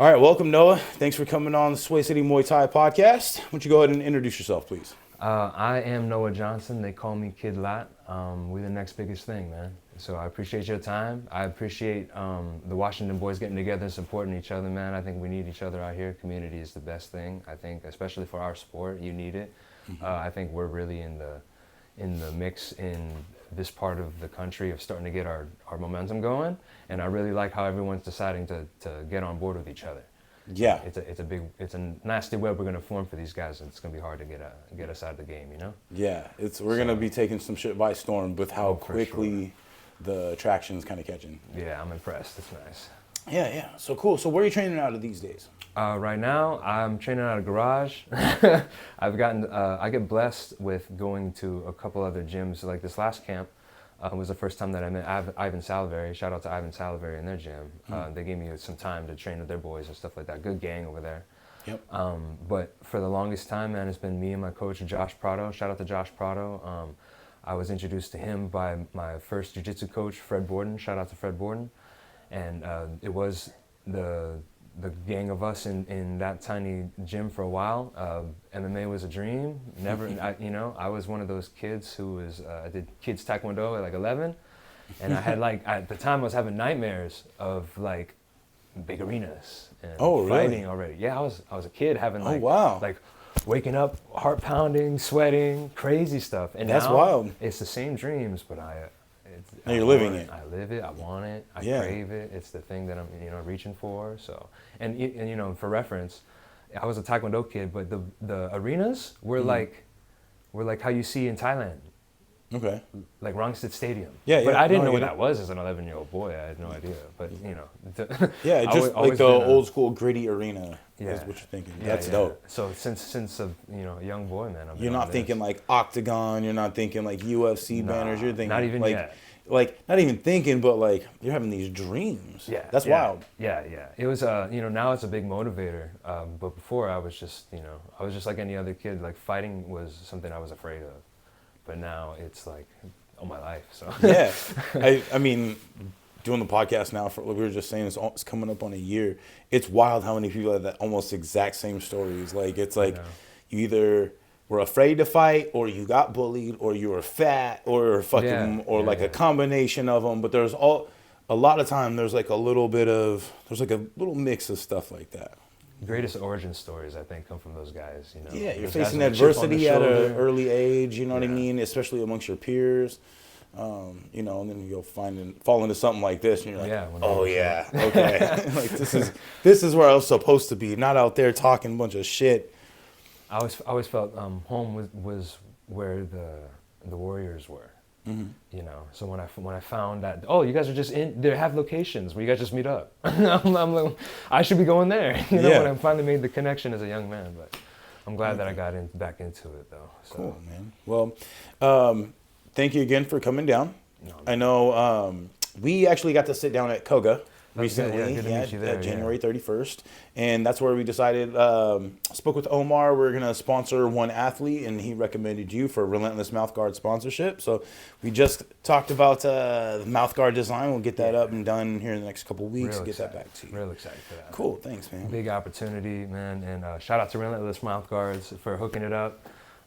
All right, welcome, Noah. Thanks for coming on the Sway City Muay Thai podcast. Why don't you go ahead and introduce yourself, please? I am Noah Johnson. They call me Kid Lot. We're the next biggest thing, man. So I appreciate your time. I appreciate the Washington boys getting together and supporting each other, man. I think we need each other out here. Community is the best thing. I think, especially for our sport, you need it. I think we're really in the mix in this part of the country of starting to get our momentum going, and I really like how everyone's deciding to get on board with each other. Yeah, it's a nasty web we're gonna form for these guys, and it's gonna be hard to get us out of the game, you know. Yeah, we're gonna be taking some shit by storm with how quickly the traction's kind of catching. Yeah, I'm impressed. It's nice. Yeah. So cool. So where are you training out of these days? Right now, I'm training out of garage. I get blessed with going to a couple other gyms. Like this last camp was the first time that I met Ivan Salivary. Shout out to Ivan Salivary in their gym. They gave me some time to train with their boys and stuff like that. Good gang over there. Yep. But for the longest time, man, it's been me and my coach, Josh Prado. Shout out to Josh Prado. I was introduced to him by my first jiu-jitsu coach, Fred Borden. Shout out to Fred Borden. And it was the gang of us in that tiny gym for a while. MMA was a dream. Never, I was one of those kids who was, I did kids taekwondo at like 11. And I had at the time I was having nightmares of like big arenas and fighting already. Yeah, I was a kid having like waking up, heart pounding, sweating, crazy stuff. And that's now wild. It's the same dreams, but now you're living it. I live it. I want it. I crave it. It's the thing that I'm, reaching for. So, and for reference, I was a Taekwondo kid, but the arenas were like how you see in Thailand. Okay. Like Rangsit Stadium. Yeah. But I didn't know what that was as an 11-year-old boy. I had no idea. But yeah, just like the old school gritty arena. Yeah. Is what you're thinking. That's dope. So since a young boy, man, you're not thinking like Octagon. You're not thinking like UFC banners. You're thinking not even yet. Like not even thinking, but like you're having these dreams. Yeah, that's wild. Yeah. It was now it's a big motivator. But before I was just like any other kid. Like fighting was something I was afraid of. But now it's like all my life. So yeah, I mean, doing the podcast now we were just saying it's coming up on a year. It's wild how many people have that almost exact same stories. Like it's like you either were afraid to fight, or you got bullied, or you were fat, or a combination of them. But there's a lot of time there's like a little mix of stuff like that. Greatest origin stories, I think, come from those guys. Yeah, you're facing adversity at an early age. You know what I mean, especially amongst your peers. And then you'll fall into something like this, and you're like, oh yeah, okay, like this is where I was supposed to be, not out there talking a bunch of shit. I always felt home was where the Warriors were. Mm-hmm. So when I found that, you guys are just they have locations where you guys just meet up. I'm like, I should be going there. When I finally made the connection as a young man. But I'm glad that I got back into it though. So. Cool, man. Well, thank you again for coming down. No, I know we actually got to sit down at COGA recently, good to meet you there, January 31st, and that's where we decided. Spoke with Omar. We're gonna sponsor one athlete, and he recommended you for Relentless Mouthguard sponsorship. So we just talked about the mouthguard design. We'll get that up and done here in the next couple of weeks. Get that back to you. Real excited for that. Cool, thanks, man. Big opportunity, man, and shout out to Relentless Mouthguards for hooking it up.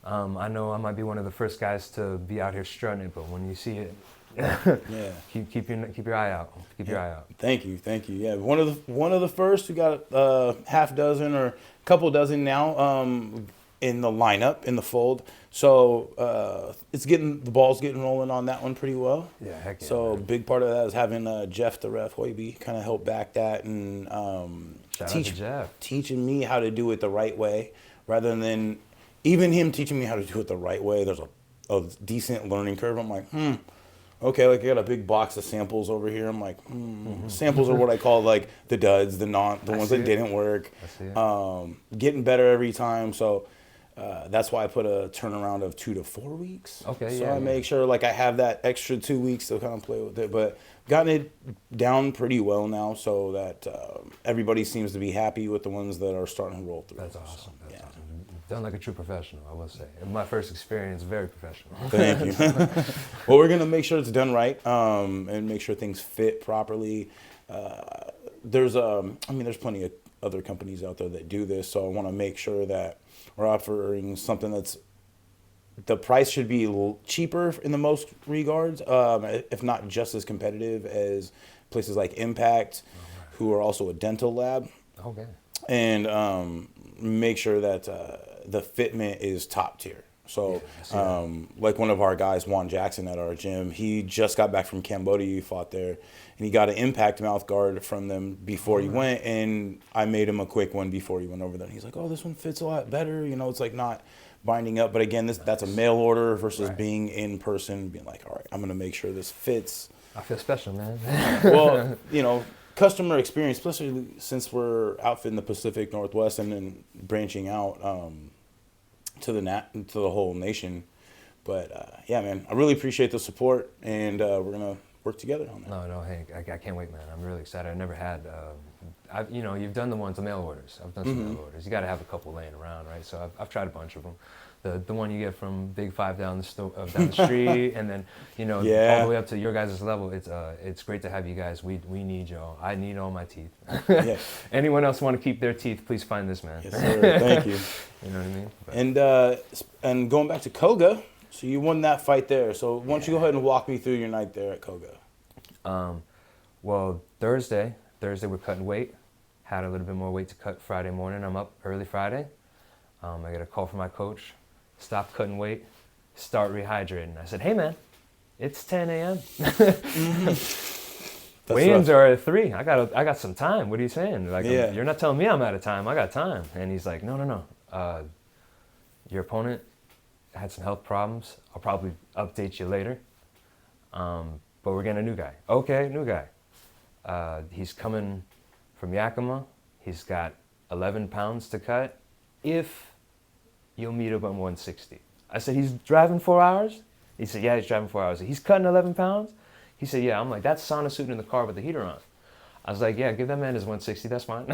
I know I might be one of the first guys to be out here strutting it, but when you see it. keep your eye out. Keep your eye out. Thank you. Yeah, one of the first. We got half dozen or a couple dozen now in the lineup in the fold. So the ball's getting rolling on that one pretty well. Yeah, heck yeah. So big part of that is having Jeff the ref Hoiby kind of help back that and teaching me how to do it the right way, rather than even him teaching me how to do it the right way. There's a decent learning curve. I'm like, okay, like I got a big box of samples over here. I'm like, samples are what I call like the duds, the ones that didn't work. Getting better every time. So that's why I put a turnaround of 2 to 4 weeks. Okay, so I make sure like I have that extra 2 weeks to kind of play with it. But gotten it down pretty well now, so that everybody seems to be happy with the ones that are starting to roll through. That's awesome. That's awesome. Done like a true professional, I will say. In my first experience, very professional. Thank you. Well, we're gonna make sure it's done right, and make sure things fit properly. there's there's plenty of other companies out there that do this, so I want to make sure that we're offering something that's the price should be cheaper in the most regards, if not just as competitive as places like Impact, who are also a dental lab. Okay. And make sure that the fitment is top tier. So, like one of our guys, Juan Jackson at our gym, he just got back from Cambodia. He fought there, and he got an Impact mouth guard from them before he went. And I made him a quick one before he went over there. And he's like, "Oh, this one fits a lot better." You know, it's like not binding up. But again, that's a mail order versus being in person, being like, "All right, I'm gonna make sure this fits." I feel special, man. Well, you know, customer experience, especially since we're outfitting the Pacific Northwest and then branching out to the whole nation. But yeah, man, I really appreciate the support, and we're gonna work together on that. No, hey, I can't wait, man. I'm really excited. I never had, you've done the mail orders. I've done some mail orders. You got to have a couple laying around, right? So I've tried a bunch of them. The one you get from Big Five down the street, and then all the way up to your guys' level. It's great to have you guys. We need y'all. I need all my teeth. Yeah. Anyone else want to keep their teeth? Please find this man. Yes, sir. Thank you. You know what I mean? But, And going back to COGA, so you won that fight there. So why don't you go ahead and walk me through your night there at COGA? Well, Thursday we're cutting weight. Had a little bit more weight to cut Friday morning. I'm up early Friday. I get a call from my coach. Stop cutting weight. Start rehydrating. I said, "Hey, man, it's 10 a.m. Weigh-ins are at 3. I got some time. What are you saying? Like, you're not telling me I'm out of time. I got time." And he's like, No. Your opponent had some health problems. I'll probably update you later. But we're getting a new guy. Okay, new guy. He's coming from Yakima. He's got 11 pounds to cut. If you'll meet him at 160. I said, "He's driving 4 hours?" He said, "Yeah, he's driving 4 hours." He's cutting 11 pounds? He said, "Yeah." I'm like, "That's sauna suit in the car with the heater on." I was like, "Yeah, give that man his 160. That's fine.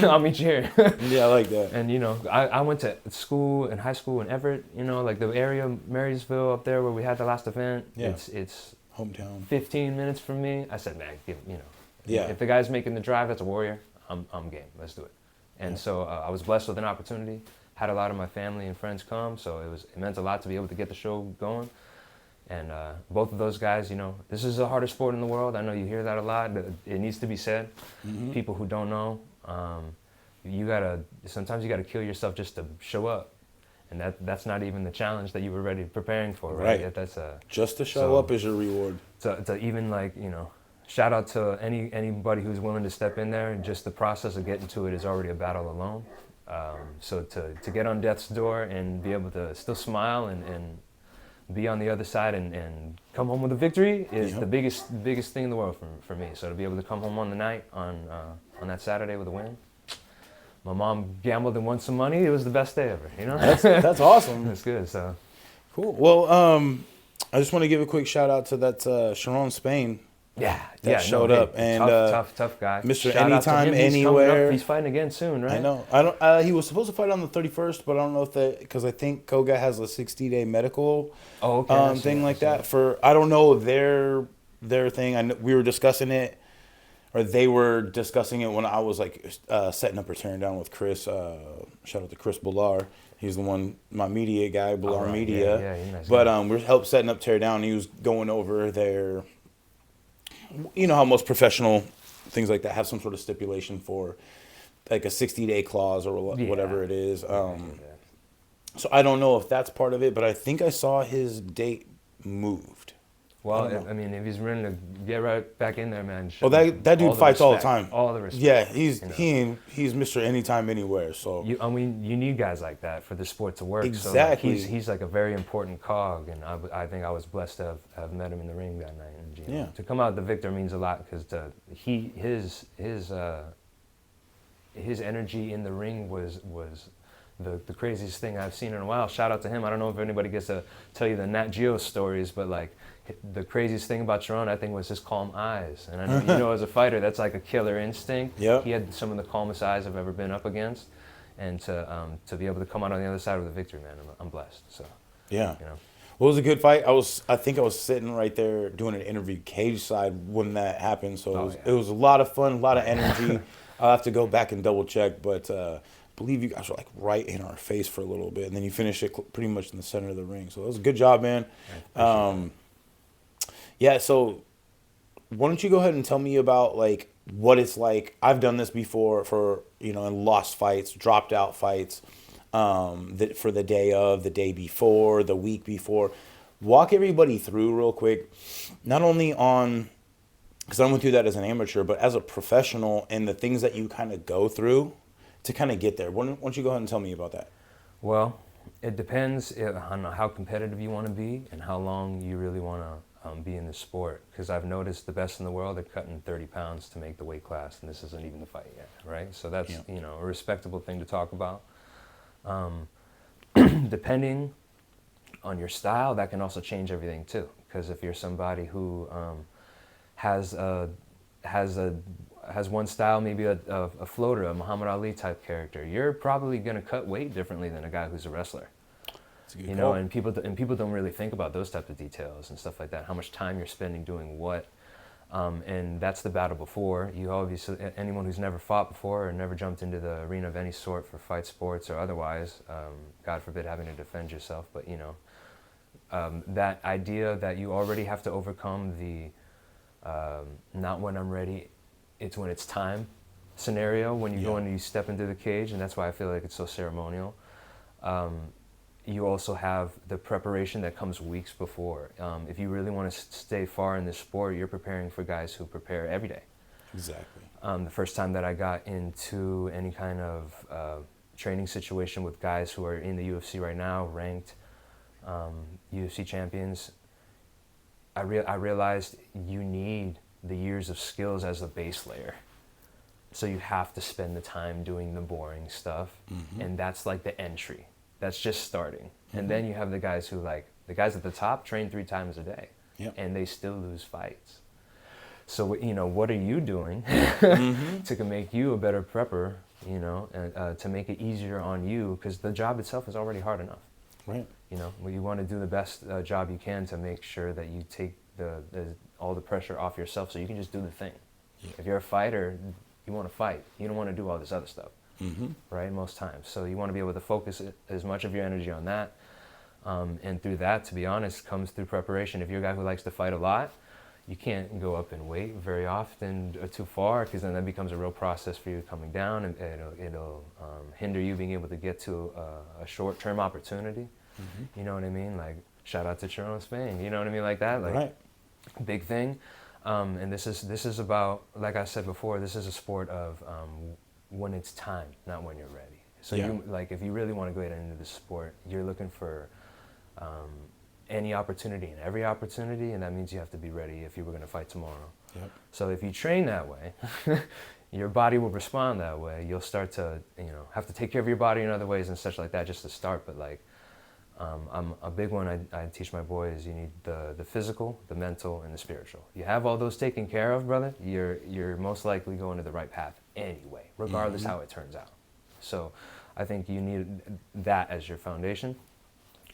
I'll meet you here." Yeah, I like that. And, I went to school and high school in Everett, like the area, Marysville up there where we had the last event. Yeah. It's hometown. 15 minutes from me. I said, "Man, Yeah. If the guy's making the drive, that's a warrior. I'm game. Let's do it." And so I was blessed with an opportunity. Had a lot of my family and friends come, so it meant a lot to be able to get the show going. And both of those guys, this is the hardest sport in the world. I know you hear that a lot. It needs to be said. People who don't know, sometimes you gotta kill yourself just to show up, and that's not even the challenge that you were preparing for, right? That's just to show up is your reward. To even shout out to anybody who's willing to step in there, and just the process of getting to it is already a battle alone. So to get on death's door and be able to still smile and be on the other side and come home with a victory is the biggest thing in the world for me. So to be able to come home on the night on that Saturday with a win. My mom gambled and won some money. It was the best day ever. That's awesome. That's good. So cool. Well, I just want to give a quick shout out to that Sharon Spain. That showed up, and tough guy. Mr. Shout Anytime, Anywhere. He's fighting again soon, right? I know. I don't. He was supposed to fight on the 31st, but I don't know if because I think COGA has a 60-day medical thing like that. For I don't know their thing. I know we were discussing it, or they were discussing it when I was setting up or tearing down with Chris. Shout out to Chris Bullar. He's the one, my media guy, Bullar Media. Yeah, nice. But we're helped setting up, tear down. He was going over their. You know how most professional things like that have some sort of stipulation for like a 60-day clause or whatever it is. So I don't know if that's part of it, but I think I saw his date moved. Well, I mean, if he's willing to get right back in there, man. Well, that dude fights all the time. All the respect. Yeah, he's Mr. Anytime, Anywhere. So you need guys like that for the sport to work. Exactly. So he's like a very important cog, and I think I was blessed to have met him in the ring that night. And, to come out the victor means a lot because his energy in the ring was the craziest thing I've seen in a while. Shout out to him. I don't know if anybody gets to tell you the Nat Geo stories, but the craziest thing about Sharon, I think, was his calm eyes. And I know, as a fighter, that's like a killer instinct. Yep. He had some of the calmest eyes I've ever been up against, and to be able to come out on the other side with a victory, man, I'm blessed. So yeah. What was a good fight? I think I was sitting right there doing an interview cage side when that happened. So it was a lot of fun, a lot of energy. I'll have to go back and double check, but I believe you guys were like right in our face for a little bit, and then you finished it pretty much in the center of the ring. So it was a good job, man. Yeah. So why don't you go ahead and tell me about like what it's like? I've done this before for and lost fights, dropped out fights. For the day of, the day before, the week before. Walk everybody through real quick, not only on, because I went through that as an amateur, but as a professional and the things that you kind of go through to kind of get there. Why don't you go ahead and tell me about that? Well, it depends on how competitive you want to be and how long you really want to be in the sport. Because I've noticed the best in the world are cutting 30 pounds to make the weight class, and this isn't even the fight yet, right? So that's, a respectable thing to talk about. Depending on your style, that can also change everything too. Because if you're somebody who has one style, maybe a floater, a Muhammad Ali type character, you're probably going to cut weight differently than a guy who's a wrestler. And people don't really think about those types of details and stuff like that. How much time you're spending doing what. And that's the battle before. You obviously, anyone who's never fought before or never jumped into the arena of any sort for fight sports or otherwise, God forbid having to defend yourself, but that idea that you already have to overcome the not when I'm ready, it's when it's time scenario, when you go and you step into the cage, and that's why I feel like it's so ceremonial. You also have the preparation that comes weeks before. If you really want to stay far in this sport, you're preparing for guys who prepare every day. Exactly. The first time that I got into any kind of training situation with guys who are in the UFC right now, ranked UFC champions, I realized you need the years of skills as a base layer. So you have to spend the time doing the boring stuff, and that's like the entry. That's just starting. And then you have the guys who the guys at the top train 3 times a day, and they still lose fights. So, what are you doing to make you a better prepper, and to make it easier on you? Because the job itself is already hard enough. Right. You want to do the best job you can to make sure that you take all the pressure off yourself so you can just do the thing. Yeah. If you're a fighter, you want to fight. You don't want to do all this other stuff. Right, most times. So you want to be able to focus as much of your energy on that. And through that, to be honest, comes through preparation. If you're a guy who likes to fight a lot, you can't go up in weight very often or too far, because then that becomes a real process for you coming down, and it'll hinder you being able to get to a short-term opportunity. You know what I mean? Like, shout out to Chiron, Spain. You know what I mean? Like that. Like, right. Big thing. And this is about, like I said before, this is a sport of when it's time, not when you're ready. So if you really want to go into this sport, you're looking for any opportunity and every opportunity, and that means you have to be ready if you were going to fight tomorrow. Yep. So if you train that way, your body will respond that way. You'll start to have to take care of your body in other ways and such like that just to start. But I'm a big one I teach my boys, you need the physical, the mental, and the spiritual. You have all those taken care of, brother, you're most likely going to the right path anyway, regardless how it turns out. So I think you need that as your foundation,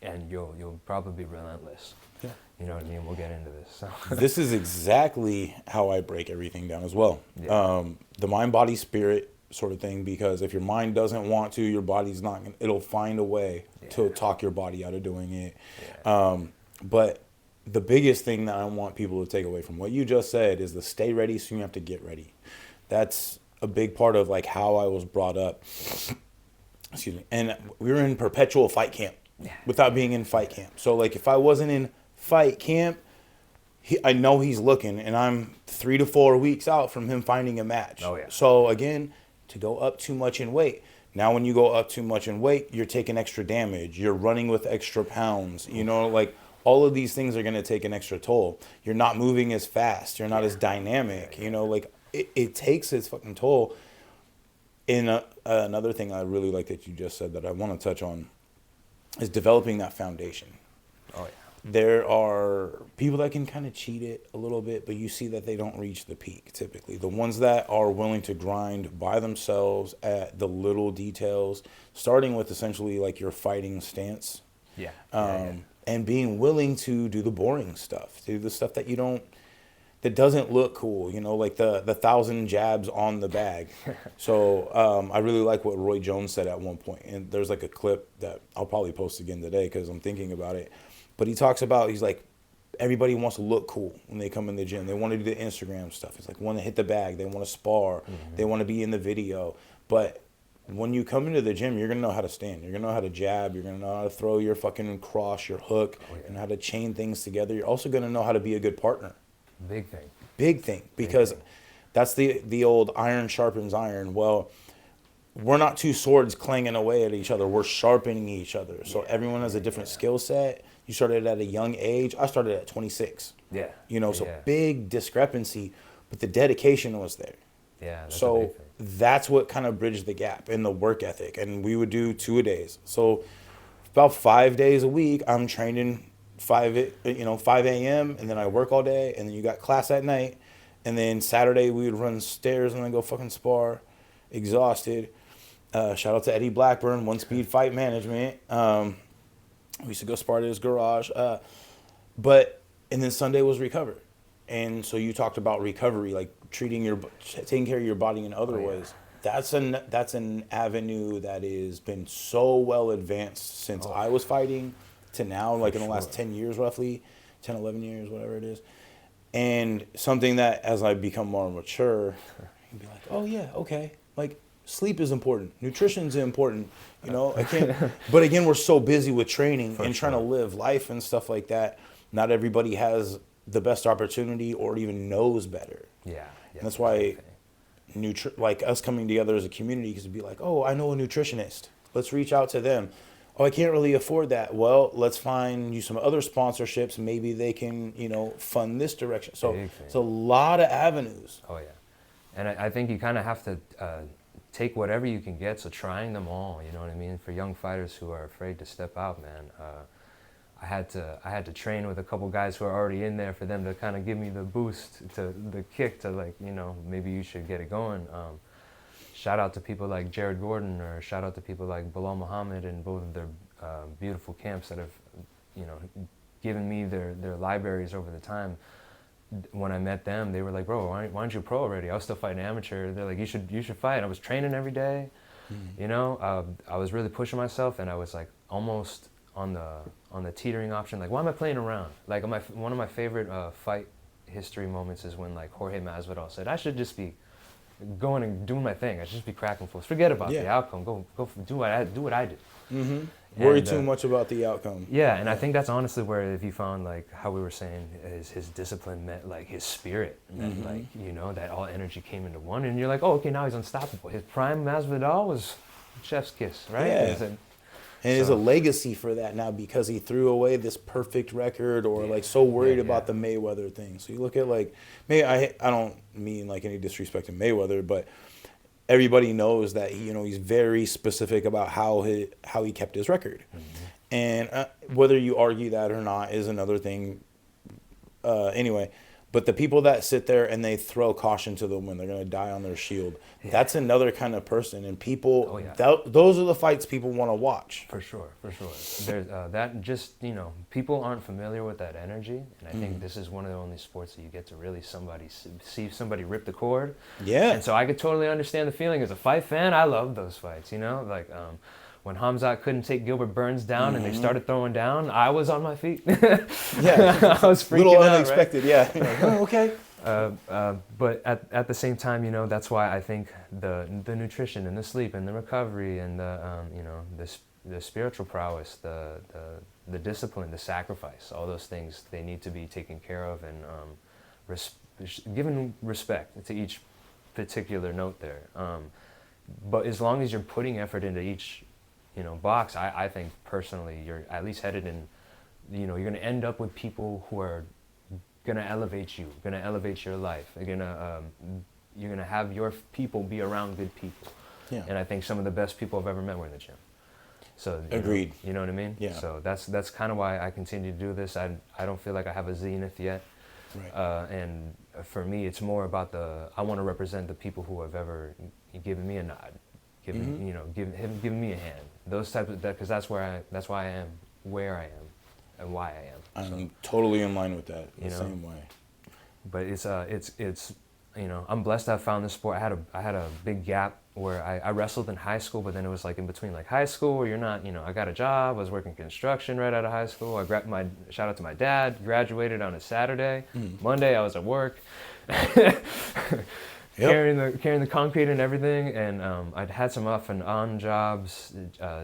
and you'll probably be relentless. Yeah. You know what I mean? We'll get into this. So. This is exactly how I break everything down as well. Yeah. The mind, body, spirit sort of thing, because if your mind doesn't want to, your body's not gonna, it'll find a way to talk your body out of doing it. Yeah. But the biggest thing that I want people to take away from what you just said is the stay ready, so you have to get ready. That's a big part of like how I was brought up. Excuse me. And we were in perpetual fight camp without being in fight camp. So like if I wasn't in fight camp, I know he's looking, and I'm 3 to 4 weeks out from him finding a match. Oh yeah. So again, to go up too much in weight. Now when you go up too much in weight, you're taking extra damage. You're running with extra pounds. Like all of these things are going to take an extra toll. You're not moving as fast. You're not as dynamic. Like it takes its fucking toll. And another thing I really like that you just said that I want to touch on is developing that foundation. Oh yeah. There are people that can kind of cheat it a little bit, but you see that they don't reach the peak typically. The ones that are willing to grind by themselves at the little details, starting with essentially like your fighting stance. and being willing to do the boring stuff, do the stuff that doesn't look cool, like the 1,000 jabs on the bag. So I really like what Roy Jones said at one point, and there's like a clip that I'll probably post again today because I'm thinking about it. But he talks about, he's like, everybody wants to look cool when they come in the gym. They want to do the Instagram stuff. It's like, want to hit the bag, they want to spar, they want to be in the video. But when you come into the gym, you're going to know how to stand. You're going to know how to jab. You're going to know how to throw your fucking cross, your hook, and how to chain things together. You're also going to know how to be a good partner. Big thing. Big thing. Because that's the old iron sharpens iron. Well, we're not two swords clanging away at each other. We're sharpening each other. So everyone has a different skill set. You started at a young age. I started at 26. Yeah. So big discrepancy, but the dedication was there. Yeah. That's so a big thing. That's what kind of bridged the gap in the work ethic. And we would do 2-a-days. So about 5 days a week, I'm training 5 a.m. and then I work all day, and then you got class at night, and then Saturday we would run stairs and then go fucking spar, exhausted. Shout out to Eddie Blackburn, One Speed Fight Management. We used to go spar at his garage, and then Sunday was recover, and so you talked about recovery, like taking care of your body in other ways. That's an avenue that has been so well advanced since I was fighting to now, like in the last 10 years roughly, 10, 11 years, whatever it is. And something that as I become more mature, you can be like, oh yeah, okay. Like sleep is important. Nutrition's important. I can't, but again, we're so busy with training and trying to live life and stuff like that. Not everybody has the best opportunity or even knows better. Yeah. And that's why like us coming together as a community, because it'd be like, oh, I know a nutritionist. Let's reach out to them. Oh, I can't really afford that. Well, let's find you some other sponsorships. Maybe they can, fund this direction. So it's a lot of avenues. Oh, yeah. And I think you kind of have to take whatever you can get. So trying them all, you know what I mean? For young fighters who are afraid to step out, man, I had to train with a couple guys who are already in there for them to kind of give me the boost, to the kick to like, maybe you should get it going. Shout out to people like Jared Gordon, or shout out to people like Bilal Muhammad and both of their beautiful camps that have, given me their libraries over the time. When I met them, they were like, bro, why aren't you pro already? I was still fighting amateur. They're like, you should fight. I was training every day. I was really pushing myself, and I was like almost on the teetering option. Like, why am I playing around? Like one of my favorite fight history moments is when like Jorge Masvidal said, I should just be going and doing my thing. I should just be cracking fools. Forget about the outcome. Go do what I did. Mm-hmm. Worry too much about the outcome. Yeah, and I think that's honestly where, if you found like how we were saying, his discipline met like his spirit, meant like that all energy came into one, and you're like, oh, okay, now he's unstoppable. His prime Masvidal was chef's kiss, right? Yeah. And there's a legacy for that now because he threw away this perfect record, or like so worried about the Mayweather thing. So you look at like, I don't mean like any disrespect to Mayweather, but everybody knows that he's very specific about how he kept his record. And whether you argue that or not is another thing. Anyway, but the people that sit there and they throw caution to the wind, they're going to die on their shield. Yeah. That's another kind of person. And people, those are the fights people want to watch. For sure. There's that just, people aren't familiar with that energy. And I think this is one of the only sports that you get to really see somebody rip the cord. Yeah. And so I could totally understand the feeling. As a fight fan, I love those fights, like when Hamzat couldn't take Gilbert Burns down and they started throwing down, I was on my feet. Yeah. I was freaking little out, unexpected, right? Yeah. Like, oh, okay. But at the same time, that's why I think the nutrition and the sleep and the recovery and the spiritual prowess, the discipline, the sacrifice, all those things, they need to be taken care of and given respect to each particular note there. But as long as you're putting effort into each box, I think personally you're at least headed in, you're going to end up with people who are going to elevate you, going to elevate your life. You're going to have your people be around good people. Yeah. And I think some of the best people I've ever met were in the gym. So agreed. You know what I mean? Yeah. So that's kind of why I continue to do this. I don't feel like I have a zenith yet. Right. And for me, it's more about I want to represent the people who have ever given me a nod, given me a hand. Those types of, because that's why I am where I am. and why I am. I'm totally in line with that. You know? Same way. But it's you know, I'm blessed to have found this sport. I had a big gap where I wrestled in high school, but then it was like in between like high school where you're not, you know, I got a job, I was working construction right out of high school. Shout out to my dad, graduated on a Saturday. Monday I was at work. Yep. Carrying the concrete and everything, and I'd had some off and on jobs,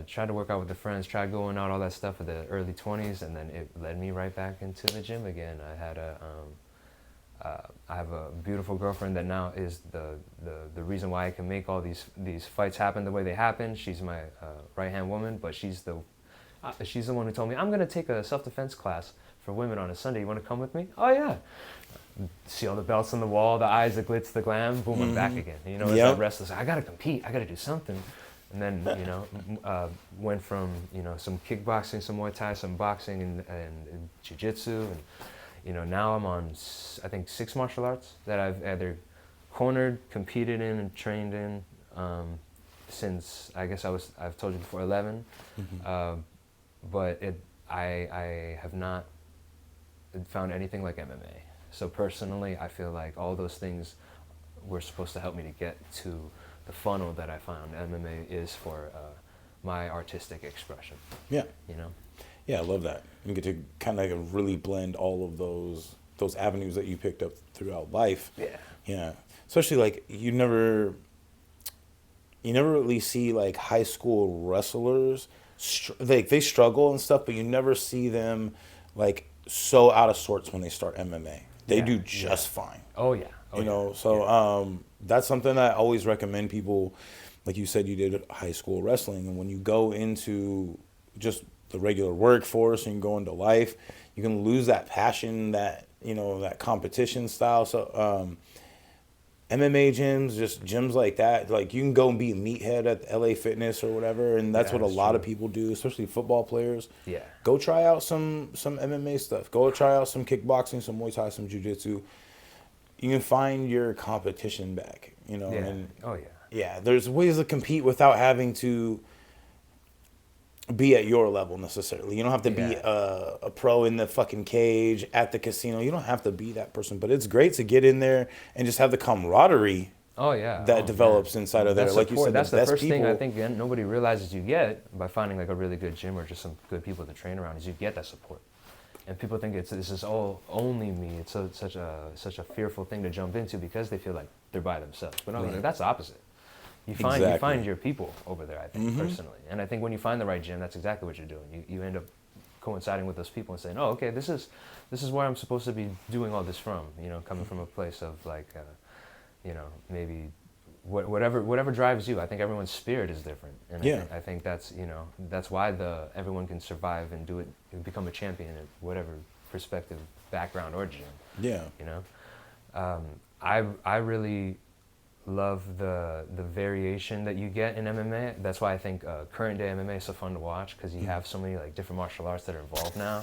tried to work out with the friends, tried going out, all that stuff in the early 20s, and then it led me right back into the gym again. I have a beautiful girlfriend that now is the reason why I can make all these fights happen the way they happen. She's my right-hand woman, but she's the one who told me, I'm going to take a self-defense class for women on a Sunday. You want to come with me? Oh, yeah. See all the belts on the wall, the eyes, the glitz, the glam, boom, I'm back again. You know, it's that restless, I gotta compete, I gotta do something. And then, you know, went from, you know, some kickboxing, some Muay Thai, some boxing and jiu-jitsu. And, you know, now I'm on, I think, 6 martial arts that I've either cornered, competed in, and trained in since, I guess I've told you before, 11. But I have not found anything like MMA. So personally, I feel like all those things were supposed to help me to get to the funnel that I found MMA is for my artistic expression. Yeah. You know? Yeah, I love that. You get to kind of like really blend all of those avenues that you picked up throughout life. Yeah. Yeah. Especially like you never really see like high school wrestlers, they struggle and stuff, but you never see them like so out of sorts when they start MMA. They do just fine. Oh, yeah. You know, so that's something I always recommend people. Like you said, you did high school wrestling, and when you go into just the regular workforce and you go into life, you can lose that passion, that, you know, that competition style. So MMA gyms, just gyms like that, like you can go and be a meathead at LA Fitness or whatever, and that's what a lot of people do, especially football players. Yeah. Go try out some MMA stuff. Go try out some kickboxing, some Muay Thai, some jiu-jitsu. You can find your competition back, you know. Yeah. And yeah, there's ways to compete without having to be at your level necessarily. You don't have to be a pro in the fucking cage at the casino. You don't have to be that person, but it's great to get in there and just have the camaraderie that develops inside of there. Like you said, that's the first thing I think nobody realizes you get by finding like a really good gym or just some good people to train around is you get that support. And people think this is all only me. It's such a fearful thing to jump into because they feel like they're by themselves. But no, that's the opposite. You find your people over there, I think, personally. And I think when you find the right gym, that's exactly what you're doing. You end up coinciding with those people and saying, oh, okay, this is where I'm supposed to be doing all this from, you know, coming from a place of like, you know, maybe whatever drives you. I think everyone's spirit is different. And I think that's, you know, that's why everyone can survive and do it and become a champion at whatever perspective, background, or gym. Yeah. You know? I really love the variation that you get in MMA. That's why I think current day MMA is so fun to watch because you have so many like different martial arts that are involved now.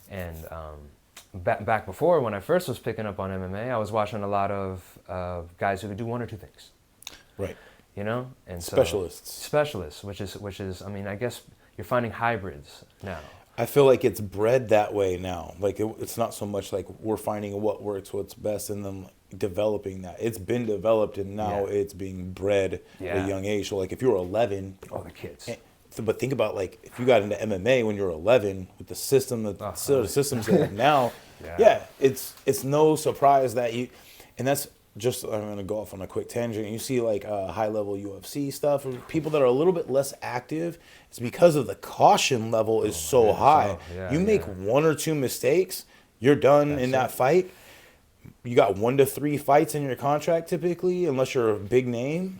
And back before when I first was picking up on MMA, I was watching a lot of guys who could do one or two things. Right. You know, and specialists, which is I mean, I guess you're finding hybrids now. I feel like it's bred that way now. Like it's not so much like we're finding what works, what's best, and then developing that. It's been developed, and now it's being bred at a young age. So like if you were 11, the kids. But think about like if you got into MMA when you were 11 with the system, the systems they have now. It's no surprise that you, and that's just, I'm going to go off on a quick tangent. You see like high level UFC stuff, or people that are a little bit less active. It's because of the caution level is so high. You make one or two mistakes, you're done in that fight. You got 1 to 3 fights in your contract typically, unless you're a big name.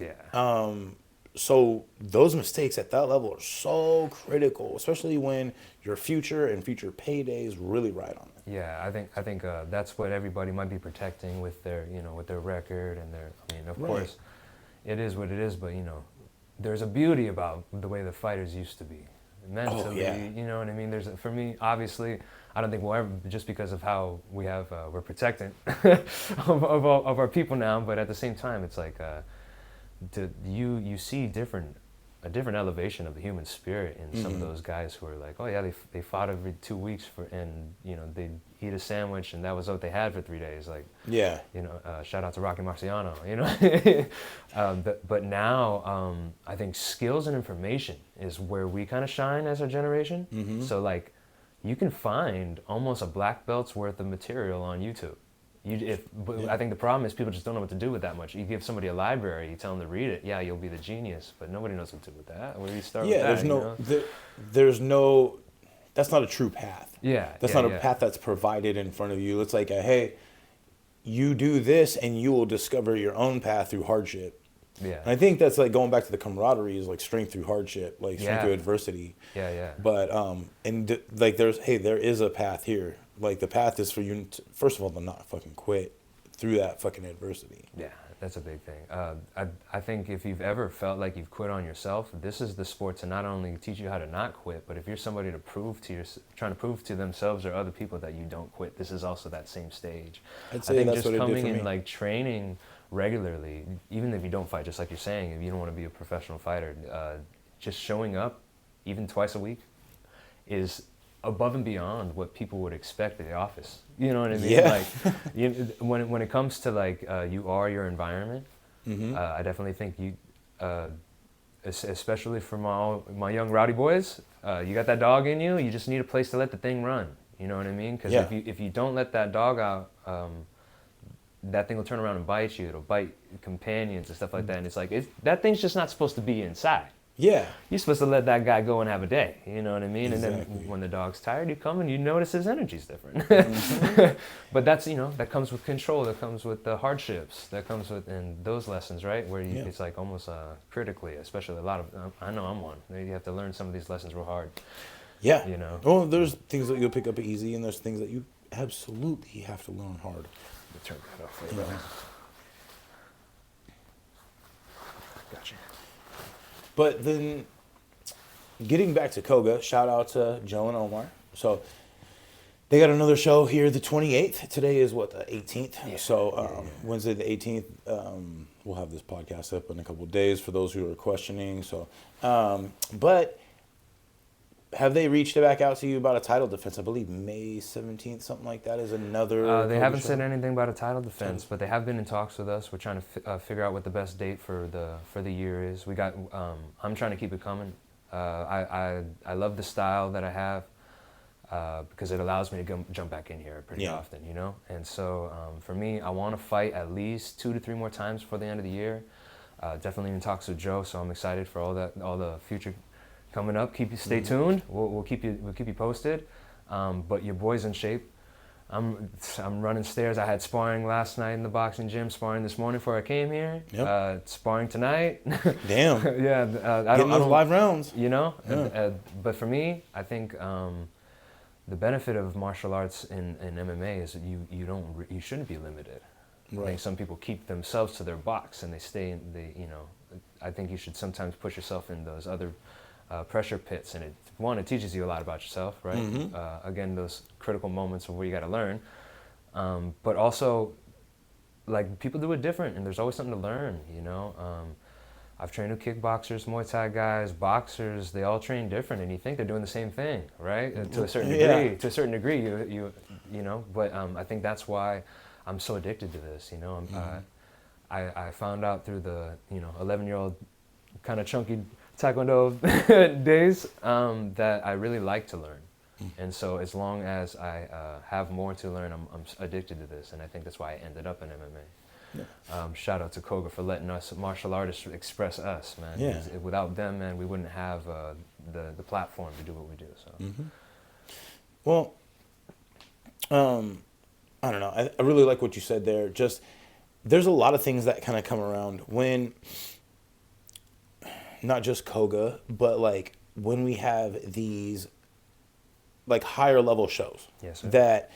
So those mistakes at that level are so critical, especially when your future and future paydays really ride on it. Yeah, I think that's what everybody might be protecting with their, you know, with their record and their. I mean, of course, it is what it is, but you know, there's a beauty about the way the fighters used to be mentally. You know what I mean? For me, obviously, I don't think we'll ever, just because of how we have we're protecting of our people now. But at the same time, it's like you see different a different elevation of the human spirit in some of those guys who are like, oh yeah, they fought every 2 weeks and they'd eat a sandwich and that was what they had for 3 days. Like, yeah, shout out to Rocky Marciano, but now I think skills and information is where we kind of shine as our generation. So like, you can find almost a black belt's worth of material on YouTube. I think the problem is people just don't know what to do with that much. You give somebody a library, you tell them to read it, yeah, you'll be the genius, but nobody knows what to do with that. Where do you start with that? There's no, that's not a true path. Yeah. That's not a path that's provided in front of you. It's like, hey, you do this and you will discover your own path through hardship. Yeah. And I think that's like going back to the camaraderie is like strength through hardship, like strength through adversity. Yeah. But, like there is a path here. Like the path is for you, first of all, to not fucking quit through that fucking adversity. Yeah, that's a big thing. I think if you've ever felt like you've quit on yourself, this is the sport to not only teach you how to not quit, but if you're somebody trying to prove to themselves or other people that you don't quit, this is also that same stage. I'd say I think that's just what it did coming for me. and like training regularly, even if you don't fight, just like you're saying, if you don't want to be a professional fighter, just showing up even twice a week is above and beyond what people would expect at the office. You know what I mean? Yeah. Like, when it comes to like you are your environment, I definitely think you, especially for my young rowdy boys, you got that dog in you. You just need a place to let the thing run. You know what I mean? Because if you don't let that dog out, that thing will turn around and bite you. It'll bite companions and stuff like that. And it's like that thing's just not supposed to be inside. Yeah. You're supposed to let that guy go and have a day, you know what I mean? Exactly. And then when the dog's tired, you come and you notice his energy's different. But that's, that comes with control, that comes with the hardships, that comes with, and those lessons, right? Where it's like almost critically, especially a lot of, I know I'm one, you have to learn some of these lessons real hard. Yeah. Well, there's things that you'll pick up easy and there's things that you absolutely have to learn hard. Let me turn that off for you. Gotcha. But then, getting back to COGA, shout out to Joe and Omar. So, they got another show here the 28th. Today is what, the 18th? Yeah. So, Wednesday the 18th, we'll have this podcast up in a couple of days for those who are questioning. So, but have they reached back out to you about a title defense? I believe May 17th, something like that, is another. They haven't said anything about a title defense, but they have been in talks with us. We're trying to figure out what the best date for the year is. We got. I'm trying to keep it coming. I love the style that I have because it allows me to jump back in here pretty often, And so for me, I want to fight at least 2 to 3 more times before the end of the year. Definitely in talks with Joe, so I'm excited for all the future coming up. Stay tuned. We'll keep you posted. But your boy's in shape. I'm running stairs. I had sparring last night in the boxing gym. Sparring this morning before I came here. Yep. Sparring tonight. Damn. Yeah. I don't live rounds. Yeah. But for me, I think the benefit of martial arts in MMA is that you shouldn't be limited. Right. I think some people keep themselves to their box and they stay in I think you should sometimes push yourself in those other pressure pits, and it teaches you a lot about yourself, right? Again, those critical moments of where you got to learn, but also, like, people do it different, and there's always something to learn, I've trained with kickboxers, Muay Thai guys, boxers. They all train different, and you think they're doing the same thing, right? To a certain degree. Yeah. To a certain degree, But I think that's why I'm so addicted to this. I found out through the 11-year-old kind of chunky Taekwondo days that I really like to learn, and so as long as I have more to learn, I'm addicted to this, and I think that's why I ended up in MMA. Yeah. Shout out to COGA for letting us martial artists express us, man. Yeah. Without them, man, we wouldn't have the platform to do what we do. So. Well, I don't know. I really like what you said there. Just there's a lot of things that kind of come around when. Not just COGA, but like when we have these like higher level shows that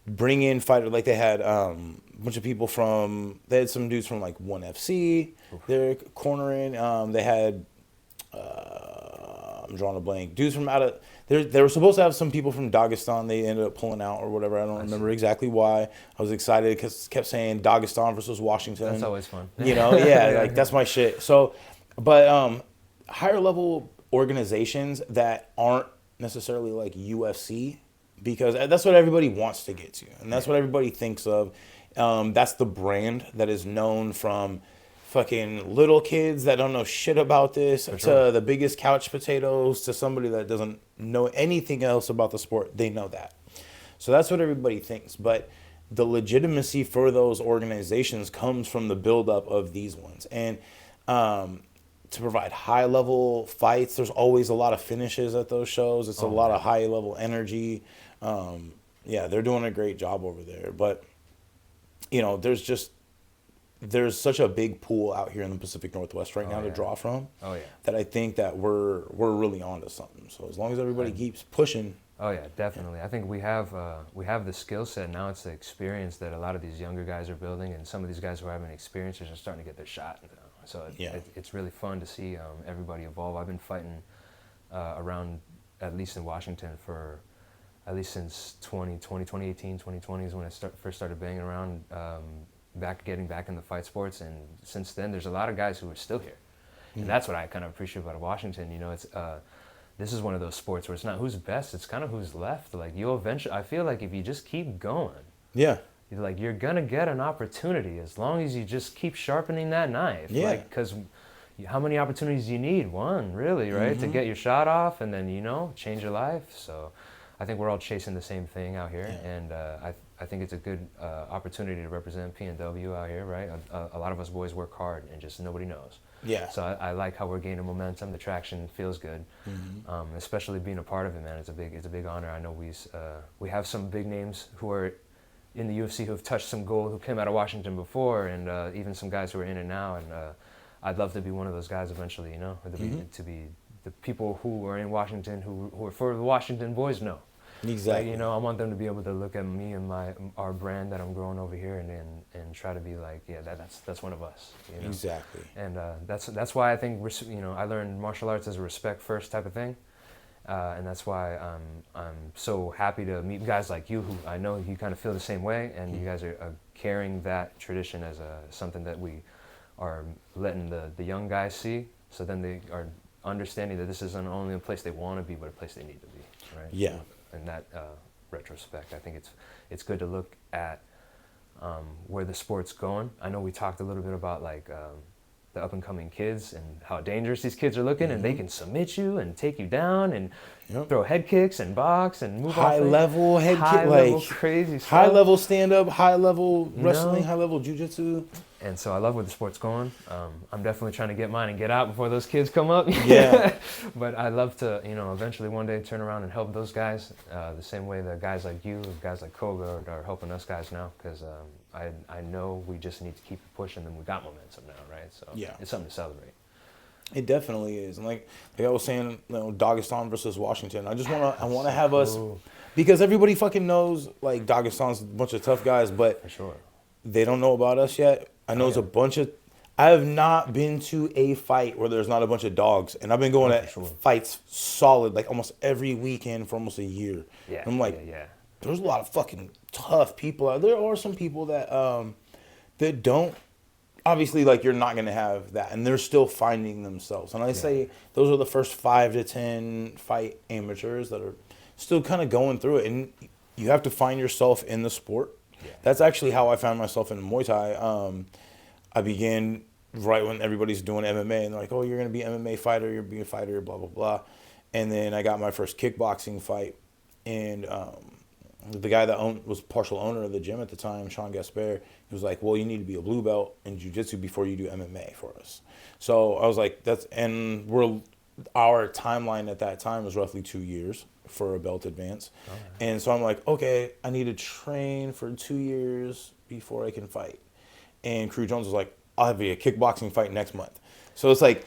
bring in fighters, like they had a bunch of people they had some dudes from like 1FC, they're cornering, they had, I'm drawing a blank, dudes from they were supposed to have some people from Dagestan, they ended up pulling out or whatever, I don't remember exactly why. I was excited because it kept saying Dagestan versus Washington. That's always fun. Like that's my shit. So, but higher level organizations that aren't necessarily like UFC, because that's what everybody wants to get to, and that's what everybody thinks of. That's the brand that is known from fucking little kids that don't know shit about this to the biggest couch potatoes to somebody that doesn't know anything else about the sport. They know that. So that's what everybody thinks. But the legitimacy for those organizations comes from the buildup of these ones. And to provide high level fights, there's always a lot of finishes at those shows. It's a lot of high level energy. Yeah, they're doing a great job over there. But, you know, there's such a big pool out here in the Pacific Northwest right now to draw from. That I think that we're really onto something. So as long as everybody keeps pushing. Oh yeah, definitely. I think we have the skill set. Now it's the experience that a lot of these younger guys are building, and some of these guys who haven't experienced are starting to get their shot. So it's really fun to see everybody evolve. I've been fighting around, at least in Washington, for at least since 2018, 2020 is when I first started banging around, getting back in the fight sports. And since then, there's a lot of guys who are still here. And that's what I kind of appreciate about Washington. You know, it's this is one of those sports where it's not who's best, it's kind of who's left. Like, you'll eventually, I feel like if you just keep going, you're gonna get an opportunity as long as you just keep sharpening that knife. Like, because how many opportunities do you need? One, really, right? To get your shot off and then, you know, change your life. So I think we're all chasing the same thing out here. And I think it's a good opportunity to represent PNW out here, right? A lot of us boys work hard and just nobody knows. So I like how we're gaining momentum. The traction feels good, especially being a part of it, man. It's a big honor. I know we have some big names who are in the UFC who have touched some gold, who came out of Washington before, and even some guys who are in it now. And I'd love to be one of those guys eventually, you know, or to be the people who are in Washington who are for the Washington boys know. Exactly. Like, you know, I want them to be able to look at me and our brand that I'm growing over here and try to be like, yeah, that's one of us. You know? Exactly. And that's why I think I learned martial arts as a respect first type of thing, and that's why I'm so happy to meet guys like you who I know you kind of feel the same way, and you guys are carrying that tradition as something that we are letting the young guys see, so then they are understanding that this isn't only a place they want to be, but a place they need to be, right? Yeah. In that retrospect, I think it's good to look at where the sport's going. I know we talked a little bit about like the up and coming kids and how dangerous these kids are looking, and they can submit you and take you down and throw head kicks and box and move high level head kick, level crazy stuff. High level stand up, high level wrestling, high level jiu-jitsu. And so I love where the sport's going. I'm definitely trying to get mine and get out before those kids come up. But I'd love to, you know, eventually one day turn around and help those guys the same way that guys like you, guys like COGA are helping us guys now. Because I know we just need to keep pushing, and we got momentum now, right? So it's something to celebrate. It definitely is. And like I was saying, you know, Dagestan versus Washington. I want to have us, because everybody fucking knows like Dagestan's a bunch of tough guys, but for sure, they don't know about us yet. I know it's a bunch of. I have not been to a fight where there's not a bunch of dogs, and I've been going to fights solid like almost every weekend for almost a year. And I'm like, there's a lot of fucking tough people out there. Are some people that that don't. Obviously, like, you're not gonna have that, and they're still finding themselves. And I say those are the first 5 to 10 fight amateurs that are still kind of going through it, and you have to find yourself in the sport. That's actually how I found myself in Muay Thai. I began right when everybody's doing MMA, and they're like, oh, you're going to be an MMA fighter, you're being a fighter, blah, blah, blah. And then I got my first kickboxing fight, and the guy that was partial owner of the gym at the time, Sean Gaspar, he was like, well, you need to be a blue belt in jiu-jitsu before you do MMA for us. So I was like, our timeline at that time was roughly 2 years for a belt advance. And so I'm like, okay, I need to train for 2 years before I can fight. And Crew Jones was like, I'll have a kickboxing fight next month. So it's like,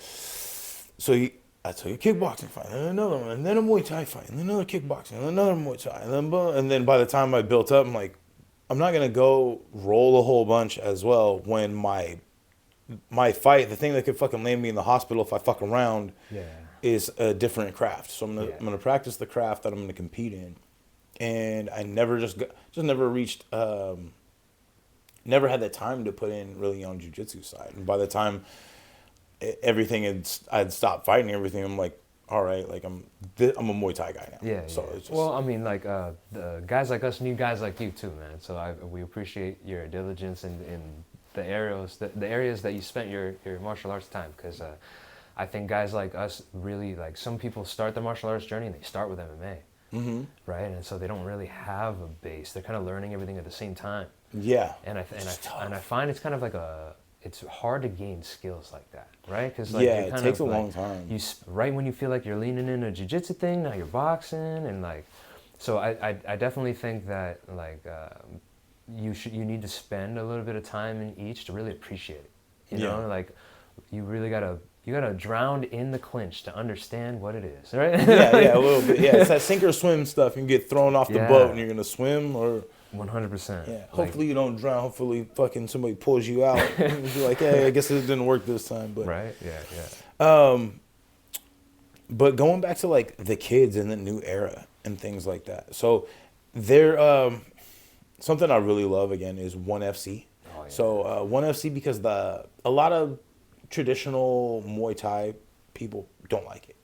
I took a kickboxing fight, and another one, and then a Muay Thai fight, and then another kickboxing, and another Muay Thai, and then by the time I built up, I'm like, I'm not gonna go roll a whole bunch as well when my fight, the thing that could fucking land me in the hospital if I fuck around, is a different craft. So I'm gonna practice the craft that I'm gonna compete in, and I never never reached, never had the time to put in really on jiu-jitsu side. And by the time everything I'd stopped fighting and everything. I'm like, all right, like I'm a Muay Thai guy now. Yeah. So yeah. it's just, Well, I mean, like the guys like us need guys like you too, man. So we appreciate your diligence in the areas that you spent your martial arts time, because I think guys like us really, like, some people start their martial arts journey and they start with MMA, right? And so they don't really have a base. They're kind of learning everything at the same time. yeah. And I find it's kind of like it's hard to gain skills like that, right? Because like, Yeah, it takes a long time. Right when you feel like you're leaning in a jiu-jitsu thing, now you're boxing, and like, so I definitely think that like you need to spend a little bit of time in each to really appreciate it. You know, like you really gotta drown in the clinch to understand what it is, right? Yeah, a little bit. Yeah, it's that sink or swim stuff. You can get thrown off the boat and you're gonna swim, or 100%. yeah. Hopefully you don't drown. Hopefully fucking somebody pulls you out. And you're like, hey, I guess it didn't work this time. But right. Yeah. But going back to like the kids in the new era and things like that. So there, something I really love again is ONE FC. Oh, yeah. So ONE FC, because a lot of traditional Muay Thai people don't like it.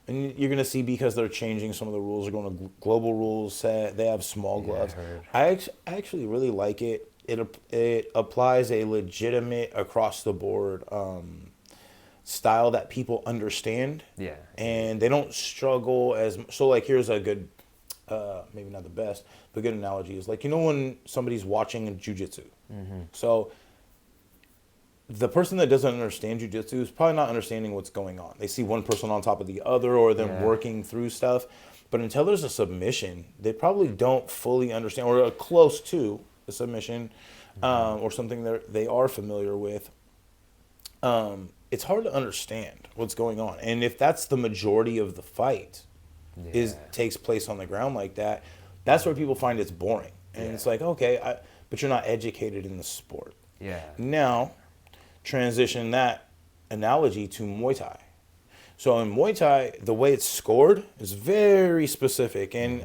And you're going to see, because they're changing some of the rules, they're going to global rules set. They have small gloves. I actually really like it. It applies a legitimate across the board style that people understand. Yeah. And they don't struggle as so. Like, here's a good, maybe not the best, but good analogy is like, you know, when somebody's watching jiu-jitsu. So the person that doesn't understand jiu-jitsu is probably not understanding what's going on. They see one person on top of the other, or them working through stuff. But until there's a submission, they probably don't fully understand, or are close to a submission, or something that they are familiar with. It's hard to understand what's going on. And if that's the majority of the fight takes place on the ground like that, that's where people find it's boring. And it's like, okay, but you're not educated in the sport. Yeah. Now, transition that analogy to Muay Thai. So in Muay Thai, the way it's scored is very specific. And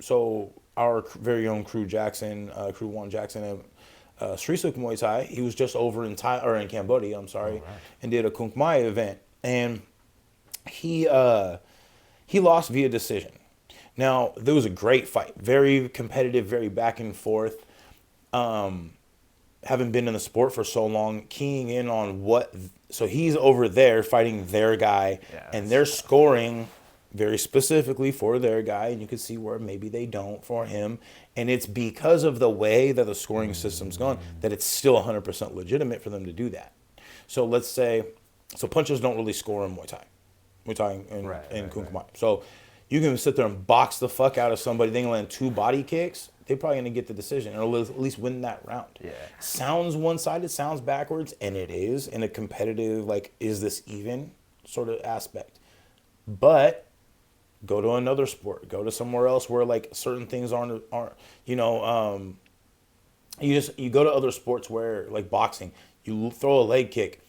so our very own Crew Juan Jackson, Sri Suk Muay Thai, he was just over in Cambodia, and did a Kung Mai event. And he lost via decision. Now, there was a great fight, very competitive, very back and forth. Having been in the sport for so long, keying in on so he's over there fighting their guy, and they're scoring very specifically for their guy, and you can see where maybe they don't for him. And it's because of the way that the scoring system's gone that it's still 100% legitimate for them to do that. So let's say, punches don't really score in Muay Thai and Kung Mai. So you can sit there and box the fuck out of somebody, they can land 2 body kicks, they're probably going to get the decision, or at least win that round. Yeah. Sounds one-sided, sounds backwards, and it is in a competitive, like, is this even sort of aspect. But go to another sport, go to somewhere else where, like, certain things aren't you know, you go to other sports where, like boxing, you throw a leg kick.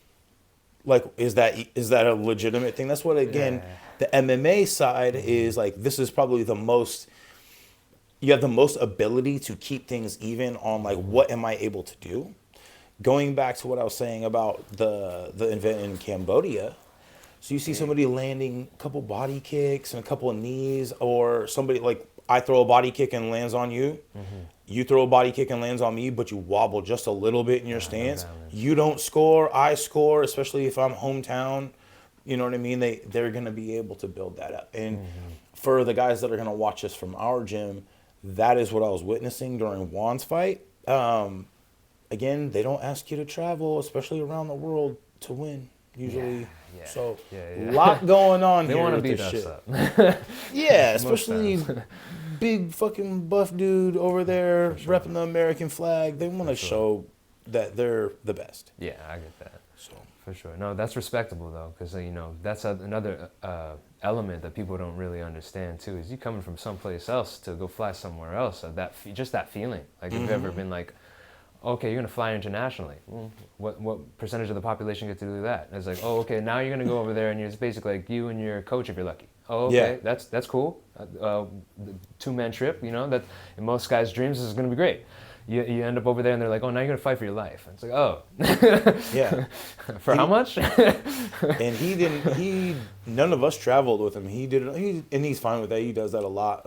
Like, is that a legitimate thing? That's what, again, the MMA side is like, this is probably you have the most ability to keep things even on, like, what am I able to do? Going back to what I was saying about the event in Cambodia, so you see somebody landing a couple body kicks and a couple of knees, or somebody, like, I throw a body kick and lands on you, you throw a body kick and lands on me, but you wobble just a little bit in your stance. You don't score, I score, especially if I'm hometown. You know what I mean? They're going to be able to build that up. And for the guys that are going to watch us from our gym, that is what I was witnessing during Juan's fight. Again, they don't ask you to travel, especially around the world, to win, usually. So, a lot going on they here. They want to beat us up. Yeah, especially big fucking buff dude over there repping the American flag. They want to show that they're the best. Yeah, I get that. So for sure. No, that's respectable though, because you know that's another element that people don't really understand too. Is you coming from someplace else to go fly somewhere else? So just that feeling. Like, if you've ever been like, okay, you're gonna fly internationally. Well, what percentage of the population get to do that? And it's like, oh, okay, now you're gonna go over there, and it's basically like you and your coach if you're lucky. Oh, okay, that's cool. 2-man trip, you know, that in most guys' dreams is gonna be great. you end up over there and they're like, oh, now you're gonna fight for your life. And it's like, oh, Yeah. for how much? And none of us traveled with him. And he's fine with that. He does that a lot.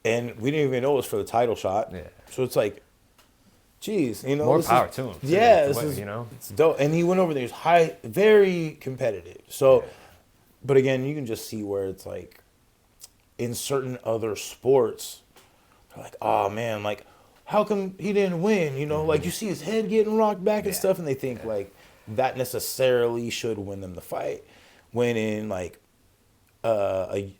And we didn't even know it was for the title shot. Yeah. So it's like, geez, you know, More power to him. Yeah, it's dope. And he went over there. He's very competitive. So, but again, you can just see where it's like, in certain other sports, they're like, oh man, like, how come he didn't win? You know, like you see his head getting rocked back and stuff, and they think like that necessarily should win them the fight. When in like ONE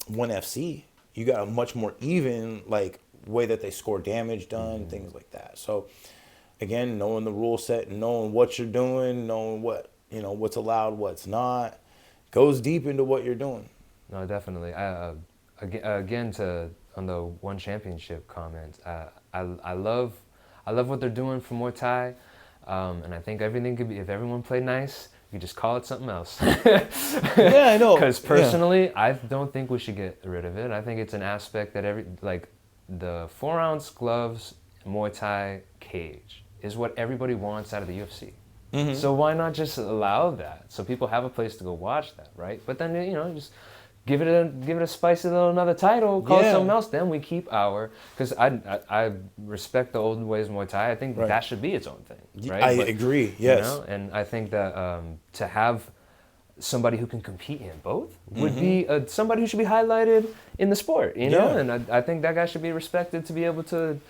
FC, you got a much more even like way that they score damage done, things like that. So again, knowing the rule set, knowing what you're doing, knowing what, you know, what's allowed, what's not, goes deep into what you're doing. No, definitely. Again, on the one championship comment, I love what they're doing for Muay Thai, and I think everything could be, if everyone played nice, you just call it something else. Yeah, I know. Because personally, I don't think we should get rid of it. I think it's an aspect that the 4-ounce gloves Muay Thai cage is what everybody wants out of the UFC. Mm-hmm. So why not just allow that so people have a place to go watch that, right? But then, you know, just give it a spicy little another title, call it something else. Then we keep because I respect the old ways of Muay Thai. I think that should be its own thing, right? I agree. Yes, you know? And I think that to have somebody who can compete in both would be somebody who should be highlighted in the sport, you know. And I think that guy should be respected to be able to.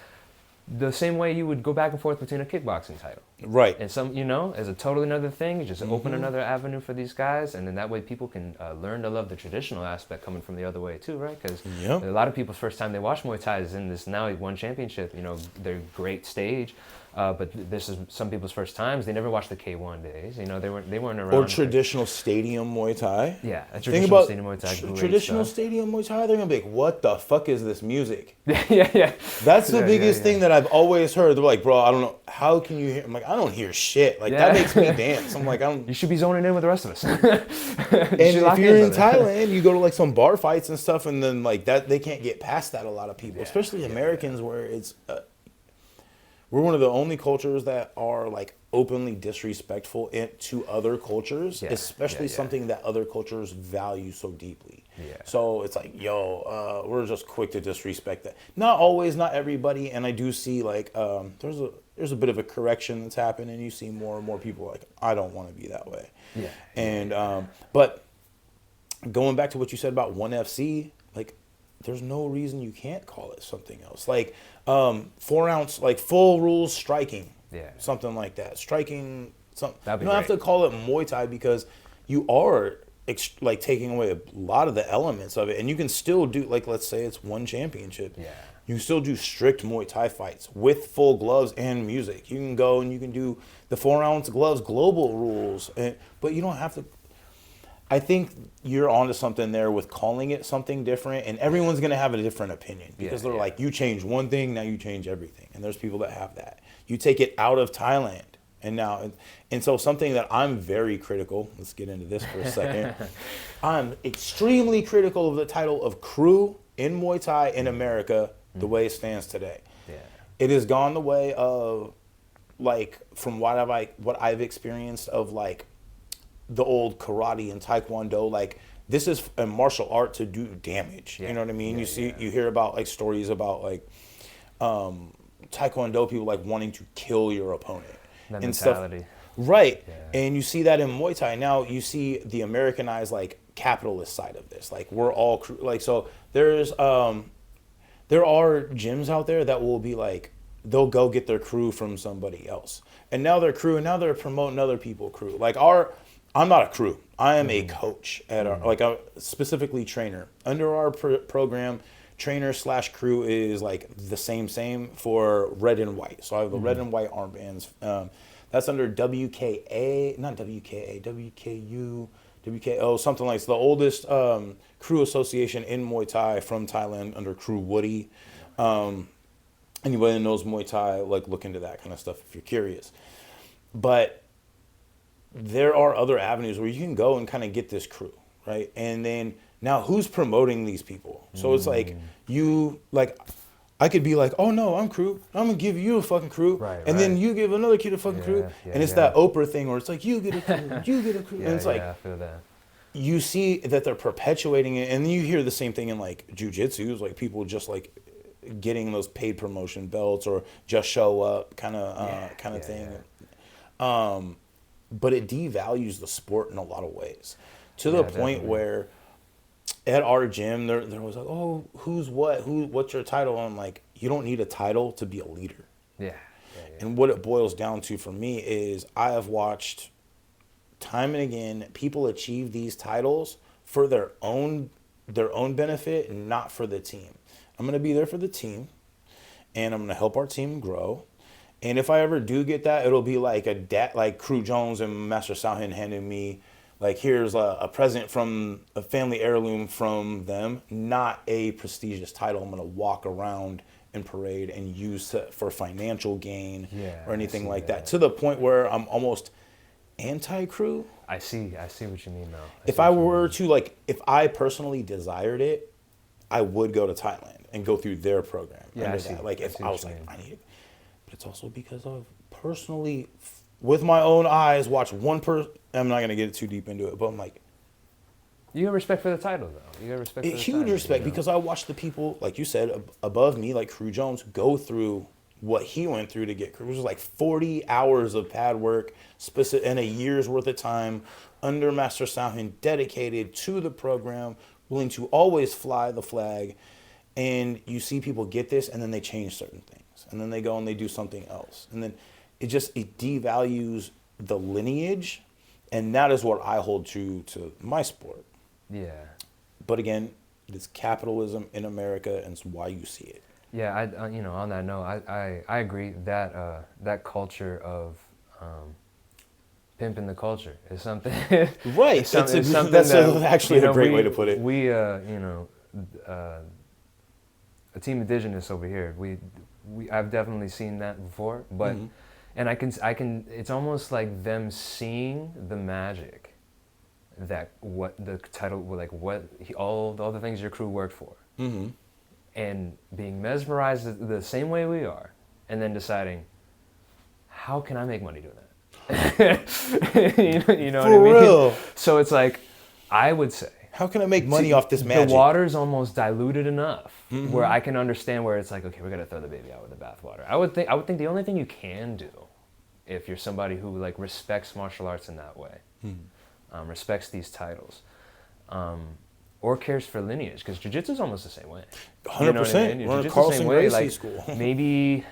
The same way you would go back and forth between a kickboxing title. Right. And some, you know, as a totally another thing, you just open another avenue for these guys, and then that way people can learn to love the traditional aspect coming from the other way too, right? Because a lot of people's first time they watch Muay Thai is in this now one championship, you know, their great stage. But this is some people's first times. They never watched the K1 days. You know, they weren't around. Or traditional stadium Muay Thai. Yeah, a traditional stadium Muay Thai. Traditional stadium Muay Thai, they're going to be like, what the fuck is this music? yeah. That's the biggest thing that I've always heard. They're like, bro, I don't know. How can you hear? I'm like, I don't hear shit. Like, that makes me dance. I'm like, You should be zoning in with the rest of us. And if you're in Thailand, you go to like some bar fights and stuff, and then like that, they can't get past that, a lot of people, especially Americans, where it's... we're one of the only cultures that are like openly disrespectful to other cultures, especially something that other cultures value so deeply. Yeah. So it's like, we're just quick to disrespect that. Not always, not everybody, and I do see like there's a bit of a correction that's happened, and you see more and more people like, I don't want to be that way. Yeah. And but going back to what you said about ONE FC, like, there's no reason you can't call it something else. Like 4-ounce, like full rules striking, something like that. Striking, something. You don't have to call it Muay Thai, because you are like taking away a lot of the elements of it, and you can still do, like, let's say it's one championship. Yeah. You can still do strict Muay Thai fights with full gloves and music. You can go and you can do the 4-ounce gloves, global rules, but you don't have to. I think you're onto something there with calling it something different, and everyone's going to have a different opinion, because they're like, you change one thing, now you change everything. And there's people that have that. You take it out of Thailand, and so something that I'm very critical, let's get into this for a second. I'm extremely critical of the title of crew in Muay Thai in America the way it stands today. Yeah. It has gone the way of, like, from what I've experienced of, like, the old karate and taekwondo, like, this is a martial art to do damage. You know what I mean? You hear about like stories about like taekwondo people like wanting to kill your opponent that and mentality. Stuff. Right. Yeah. And you see that in Muay Thai. Now you see the Americanized, like, capitalist side of this. Like, we're all like, so there are gyms out there that will be like, they'll go get their crew from somebody else, and now their crew, and now they're promoting other people's crew. Like I'm not a crew. I am a coach at our, like, a specifically trainer. Under our program, trainer/crew is like the same for red and white. So I have the red and white armbands. That's under WKA, not WKA, WKU, WKO, something like that. It's the oldest crew association in Muay Thai from Thailand, under Crew Woody. Anybody that knows Muay Thai, like, look into that kind of stuff if you're curious. But there are other avenues where you can go and kind of get this crew, right? And then now who's promoting these people? So it's like I could be like, oh no, I'm crew. I'm gonna give you a fucking crew, Right, and then right. you give another kid a fucking crew, and it's that Oprah thing where it's like you get a crew, you get a crew, and it's like I feel that. you see that they're perpetuating it, and you hear the same thing in like jujitsu, like people just like getting those paid promotion belts or just show up kind of thing. But it devalues the sport in a lot of ways, to the point where at our gym there was like, oh, what's your title? And I'm like, you don't need a title to be a leader. Yeah. And what it boils down to for me is I have watched time and again people achieve these titles for their own benefit, not for the team. I'm going to be there for the team, and I'm going to help our team grow. And if I ever do get that, it'll be like like Crew Jones and Master Salhin handing me, like, here's a present from a family heirloom from them, not a prestigious title I'm going to walk around and parade and use for financial gain or anything like that. To the point where I'm almost anti-crew. I see what you mean, though. If I were to, like, if I personally desired it, I would go to Thailand and go through their program. Yeah, I see. Like, if I was like, I need it. But it's also because of personally, with my own eyes, watch one person. I'm not going to get too deep into it, but I'm like, you have respect for the title, though. You have respect for the title. Huge respect, because I watched the people, like you said, above me, like Crew Jones, go through what he went through to get crew. It was like 40 hours of pad work, and a year's worth of time under Master Salhin, dedicated to the program, willing to always fly the flag. And you see people get this, and then they change certain things, and then they go and they do something else, and then it devalues the lineage, and that is what I hold true to my sport. Yeah. But again, it's capitalism in America, and it's why you see it. Yeah, on that note, I agree that that culture of pimping the culture is something. Right. It's something that's that, actually a great way to put it. We a team indigenous over here. I've definitely seen that before, but and I can. It's almost like them seeing the magic that what the title, like all the things your crew worked for, and being mesmerized the same way we are, and then deciding, how can I make money doing that? you know For what I mean? real. So it's like, I would say, how can I make money off this magic? The water's almost diluted enough where I can understand where it's like, okay, we're gonna throw the baby out with the bathwater. I would think the only thing you can do, if you're somebody who like respects martial arts in that way, respects these titles, or cares for lineage, because jiu-jitsu is almost the same way. 100%. You know what I mean? We're in Carlson Gracie like, school. maybe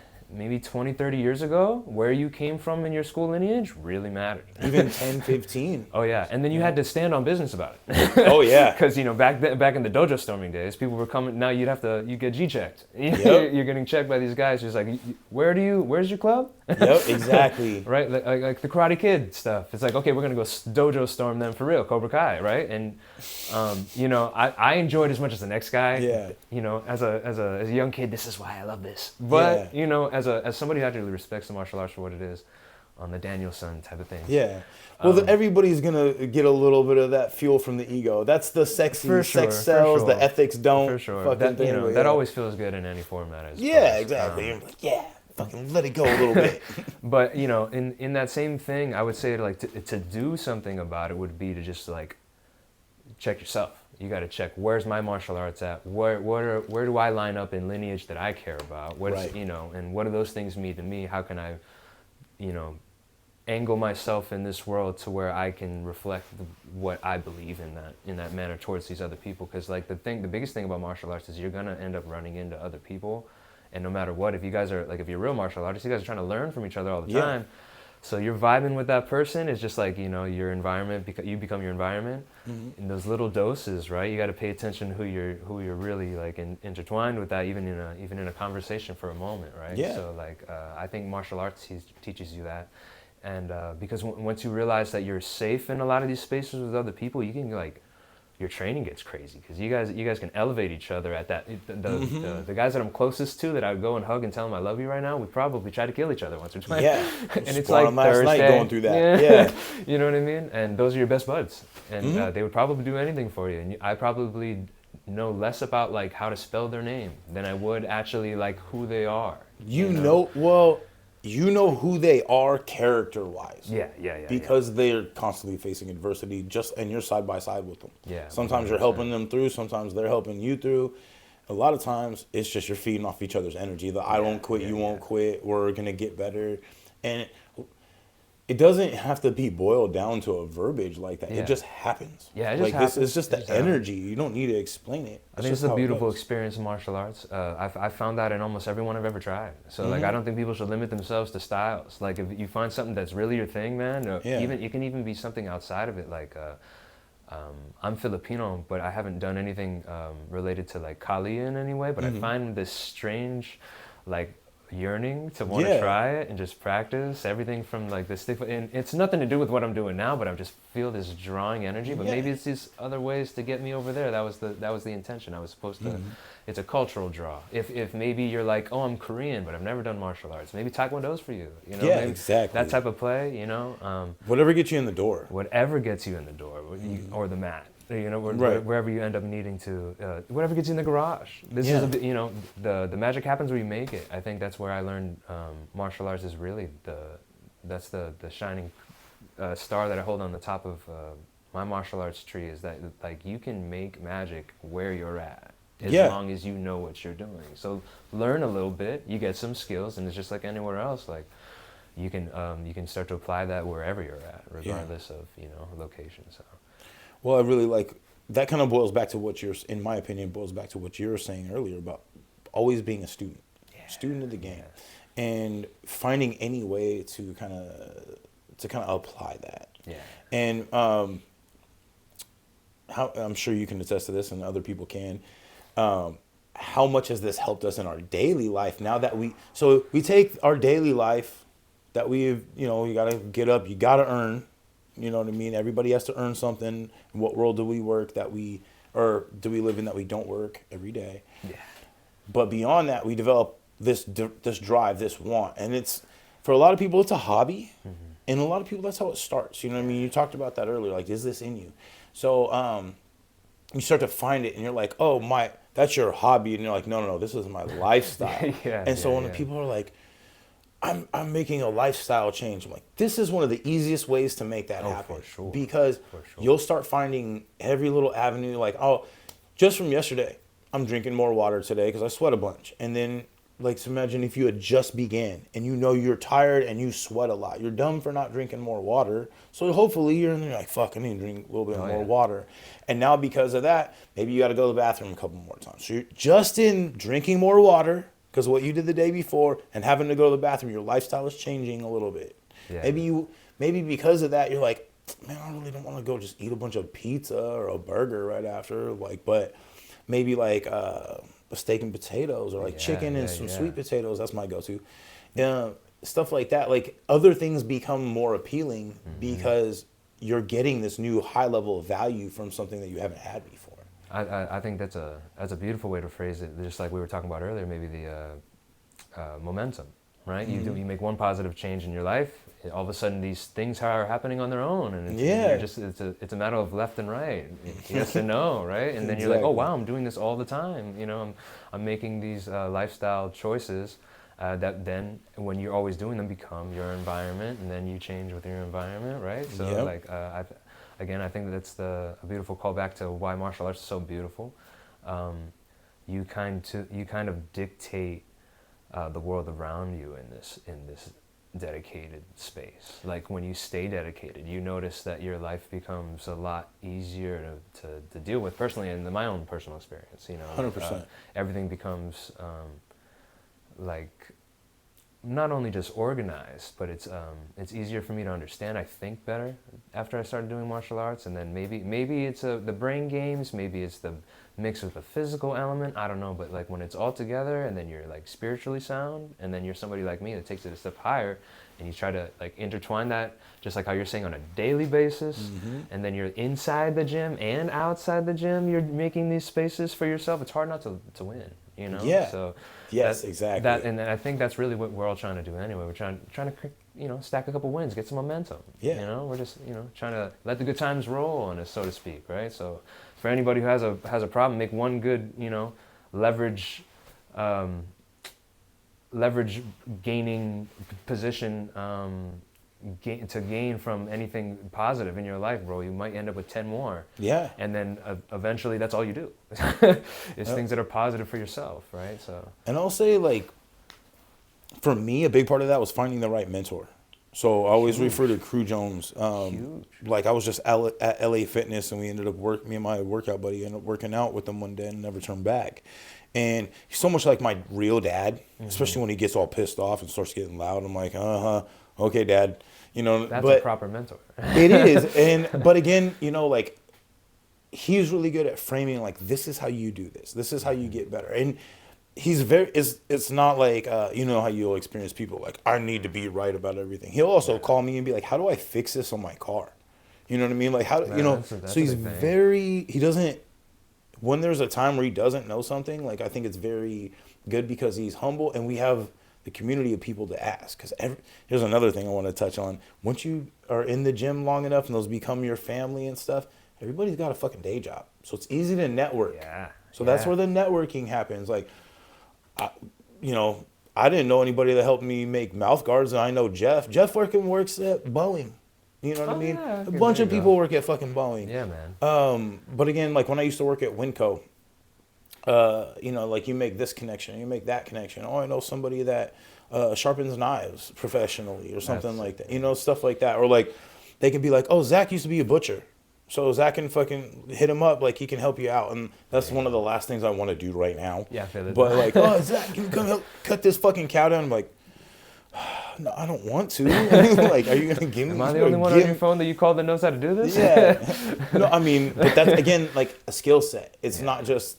20, 30 years ago, where you came from in your school lineage really mattered. Even 10, 15. Oh yeah, and then you had to stand on business about it. Oh yeah. Because back in the dojo storming days, people were coming. Now you get G-checked. Yep. You're getting checked by these guys who's like, where's your club? Yep, exactly. Right, like the Karate Kid stuff. It's like, okay, we're gonna go dojo storm them for real, Cobra Kai, right? And I enjoyed as much as the next guy. Yeah. As a young kid, this is why I love this. But as somebody who actually respects the martial arts for what it is, on the Danielson type of thing. Yeah. Well, everybody's going to get a little bit of that fuel from the ego. That's the sexy, sex sells, the ethics don't. For sure. Fucking thing, that always feels good in any format. Yeah, exactly. You're like, yeah, fucking let it go a little bit. But, in that same thing, I would say like to do something about it would be to just like check yourself. You got to check, where's my martial arts at? Where do I line up in lineage that I care about? Right. And what do those things mean to me? How can I, angle myself in this world to where I can reflect what I believe in that manner towards these other people? Because like the biggest thing about martial arts is you're gonna end up running into other people, and no matter what, if you guys are like, if you're real martial artists, you guys are trying to learn from each other all the time. So you're vibing with that person. It's just like, your environment, you become your environment. In those little doses, right? You got to pay attention who you're really like intertwined with that, even in a conversation for a moment, right? Yeah. So like, I think martial arts teaches you that, and because once you realize that you're safe in a lot of these spaces with other people, you can like, your training gets crazy because you guys can elevate each other at that. The guys that I'm closest to that I would go and hug and tell them I love you right now, we probably try to kill each other once or twice. Yeah. And it's like last Thursday. night going through that. Yeah. You know what I mean? And those are your best buds, and they would probably do anything for you. And I probably know less about like how to spell their name than I would actually like who they are. You know who they are character-wise. Yeah. Because they're constantly facing adversity, and you're side by side with them. Yeah. Sometimes you're helping them through, sometimes they're helping you through. A lot of times it's just you're feeding off each other's energy. I won't quit, you won't quit, we're gonna get better. And it doesn't have to be boiled down to a verbiage like that. Yeah. It just happens. Yeah, it just happens. It's just It the just energy. You don't need to explain it. I think it's a beautiful experience in martial arts. I found that in almost everyone I've ever tried. So like, I don't think people should limit themselves to styles. Like if you find something that's really your thing, man, even it can even be something outside of it. Like I'm Filipino, but I haven't done anything related to like Kali in any way. But I find this strange, like, yearning to want to try it and just practice everything from like the stick, and it's nothing to do with what I'm doing now, but I just feel this drawing energy. But maybe it's these other ways to get me over there. That was the intention. I was supposed to. It's a cultural draw. If maybe you're like, oh, I'm Korean, but I've never done martial arts. Maybe Taekwondo's for you. You know, maybe exactly. that type of play. You know, whatever gets you in the door. Whatever gets you in the door, or the mat. You know, wherever you end up needing to, whatever gets you in the garage. This is, you know, the magic happens where you make it. I think that's where I learned martial arts is really that's the shining star that I hold on the top of my martial arts tree, is that like you can make magic where you're at as long as you know what you're doing. So learn a little bit, you get some skills, and it's just like anywhere else. Like you can start to apply that wherever you're at, regardless of, you know, location. So. Well, I really like that. Kind of boils back to what in my opinion, boils back to what you were saying earlier about always being a student of the game, and finding any way to kind of apply that. Yeah. And I'm sure you can attest to this, and other people can. How much has this helped us in our daily life? Now that we take our daily life that we've, you know, you gotta get up, you gotta earn. You know what I mean? Everybody has to earn something. In what world do we work do we live in that we don't work every day? Yeah. But beyond that, we develop this drive, this want. And it's, for a lot of people, it's a hobby. And a lot of people, that's how it starts. You know what I mean? You talked about that earlier. Like, is this in you? So you start to find it, and you're like, oh, that's your hobby. And you're like, no, this is my lifestyle. When people are like, I'm making a lifestyle change, I'm like, this is one of the easiest ways to make that happen. For sure. Because you'll start finding every little avenue, like, oh, just from yesterday, I'm drinking more water today because I sweat a bunch. And then, like, so imagine if you had just began and you know you're tired and you sweat a lot. You're dumb for not drinking more water. So hopefully you're like, fuck, I need to drink a little bit more water. And now because of that, maybe you got to go to the bathroom a couple more times. So you're just in drinking more water, because what you did the day before and having to go to the bathroom, your lifestyle is changing a little bit. Yeah. Maybe because of that, you're like, man, I really don't want to go just eat a bunch of pizza or a burger right after. Like, but maybe like a steak and potatoes, or like chicken and some sweet potatoes. That's my go-to. Stuff like that. Like, other things become more appealing because you're getting this new high level of value from something that you haven't had before. I think that's a beautiful way to phrase it. Just like we were talking about earlier, maybe the momentum, right? You make one positive change in your life, all of a sudden these things are happening on their own, and it's a matter of left and right, yes and no, right? And then you're like, oh wow, I'm doing this all the time. You know, I'm making these lifestyle choices that then, when you're always doing them, become your environment, and then you change with your environment, right? So Again, I think that's a beautiful callback to why martial arts is so beautiful. You kind of dictate the world around you in this dedicated space. Like, when you stay dedicated, you notice that your life becomes a lot easier to deal with. Personally, in my own personal experience, you know, 100%. Everything becomes like, not only just organized, but it's easier for me to understand. I think better after I started doing martial arts, and then maybe it's the brain games, maybe it's the mix with the physical element. I don't know, but like when it's all together, and then you're like spiritually sound, and then you're somebody like me that takes it a step higher, and you try to like intertwine that, just like how you're saying, on a daily basis, and then you're inside the gym and outside the gym, you're making these spaces for yourself. It's hard not to win. You know? Yeah. So yes, exactly. And I think that's really what we're all trying to do anyway. We're trying to stack a couple wins, get some momentum. Yeah. We're just, trying to let the good times roll on us, so to speak, right? So for anybody who has a problem, make one good, leverage leverage gaining position to gain from anything positive in your life, bro. You might end up with 10 more. Yeah. And then eventually that's all you do. It's things that are positive for yourself, right? So. And I'll say, like, for me, a big part of that was finding the right mentor. So I always refer to Crew Jones. Like, I was just at LA Fitness, and we ended up me and my workout buddy ended up working out with him one day and never turned back. And he's so much like my real dad, especially when he gets all pissed off and starts getting loud. I'm like, okay, Dad. That's a proper mentor. It is. But again, like, he's really good at framing, like, this is how you do this. This is how you get better. And he's it's not like, how you'll experience people like, I need to be right about everything. He'll also call me and be like, how do I fix this on my car? You know what I mean? Like, how, that's so he's he doesn't, when there's a time where he doesn't know something, like, I think it's very good because he's humble, and we have the community of people to ask. Because here's another thing I want to touch on. Once you are in the gym long enough and those become your family and stuff, everybody's got a fucking day job. So it's easy to network. Yeah. So that's where the networking happens. Like, I didn't know anybody that helped me make mouth guards, and I know Jeff. Jeff works at Boeing. You know what I mean? Yeah, a bunch of people work at fucking Boeing. Yeah, man. But again, like, when I used to work at Winco, like, you make this connection, you make that connection. Oh, I know somebody that sharpens knives professionally or something like that. Stuff like that. Or, like, they can be like, oh, Zach used to be a butcher. So Zach can fucking hit him up, like, he can help you out. And that's one of the last things I want to do right now. Yeah, I feel it. But, like, oh, Zach, can you come help cut this fucking cow down? I'm like, no, I don't want to. Like, are you going to give me? Am I the only one on your phone that you call that knows how to do this? Yeah. No, I mean, but that's, again, like, a skill set. It's not just,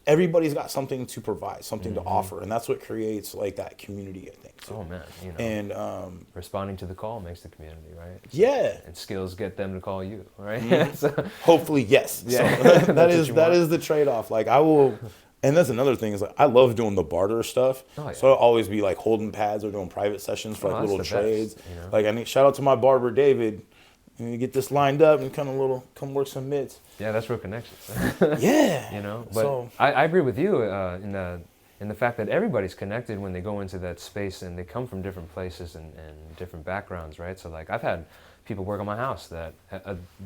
everybody's got something to provide, something to offer. And that's what creates, like, that community, I think. So. Oh, man. And responding to the call makes the community, right? Yeah. And skills get them to call you, right? Hopefully, yes. Yeah. So that is the trade-off. Like, I will... And that's another thing, is, like, I love doing the barter stuff. Oh, yeah. So I'll always be, like, holding pads or doing private sessions for, like, little trades. Best, Like, I need, shout out to my barber, David. You get this lined up and come work some mitts. Yeah, that's real connections. Yeah. But so, I agree with you in the fact that everybody's connected when they go into that space, and they come from different places and different backgrounds, right? So, like, I've had people work on my house that,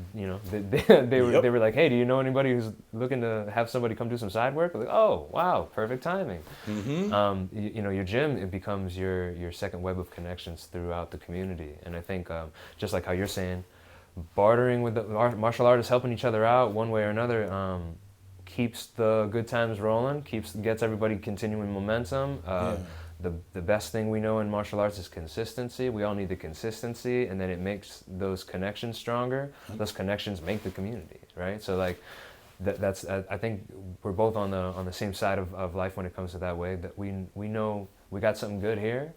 they were like, hey, do you know anybody who's looking to have somebody come do some side work? I'm like, oh, wow, perfect timing. Your gym, it becomes your second web of connections throughout the community. And I think, just like how you're saying, bartering with the martial artists, helping each other out one way or another, keeps the good times rolling, gets everybody continuing momentum. The best thing we know in martial arts is consistency. We all need the consistency, and then it makes those connections stronger. Those connections make the community, right? So, like, that's I think we're both on the same side of life when it comes to that way. That we know we got something good here,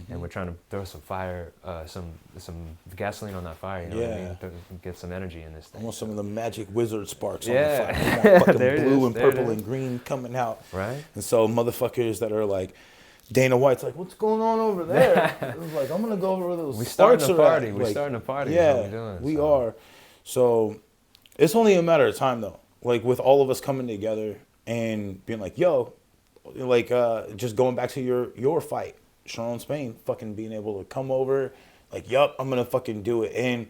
and we're trying to throw some fire, some gasoline on that fire. You know what I mean? Get some energy in this thing. Almost some of the magic wizard sparks on the fire. Fucking blue and purple and green coming out. Right. And so motherfuckers that are like, Dana White's like, what's going on over there? I was like, I'm going to go over where those sparks are at. We're starting a party. Yeah, we are. So it's only a matter of time, though. Like, with all of us coming together and being like, yo, like, just going back to your fight, Sharon Spain, fucking being able to come over, like, yup, I'm going to fucking do it. And,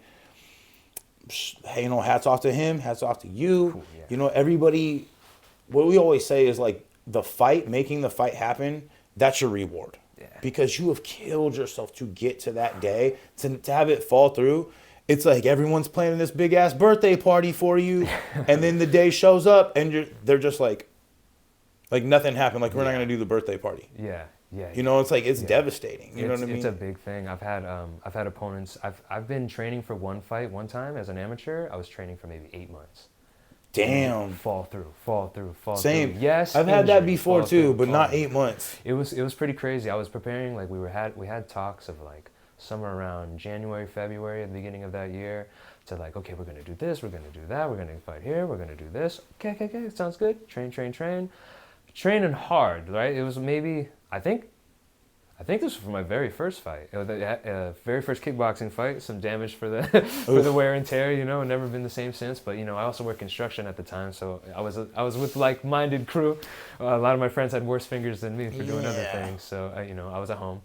hey, hats off to him, hats off to you. Cool, yeah. Everybody, what we always say is, like, making the fight happen, that's your reward. Yeah. Because you have killed yourself to get to that day, to have it fall through. It's like everyone's planning this big ass birthday party for you, and then the day shows up and they're just like nothing happened. Like, we're not gonna do the birthday party. Yeah. It's like, it's devastating. You know what I mean? It's a big thing. I've had opponents. I've been training for one fight one time as an amateur. I was training for maybe 8 months. Damn. Fall through. Same. Yes. I've had that before too, but not 8 months. It was pretty crazy. I was preparing, like, we had talks of, like, somewhere around January, February, at the beginning of that year, to, like, okay, we're gonna do this, we're gonna do that, we're gonna fight here, we're gonna do this. Okay, sounds good. Training hard, right? It was maybe, I think I think this was for my very first fight. The very first kickboxing fight. Some damage for the for the wear and tear. Never been the same since. But I also worked construction at the time, so I was with like-minded crew. A lot of my friends had worse fingers than me for doing other things. So I was at home.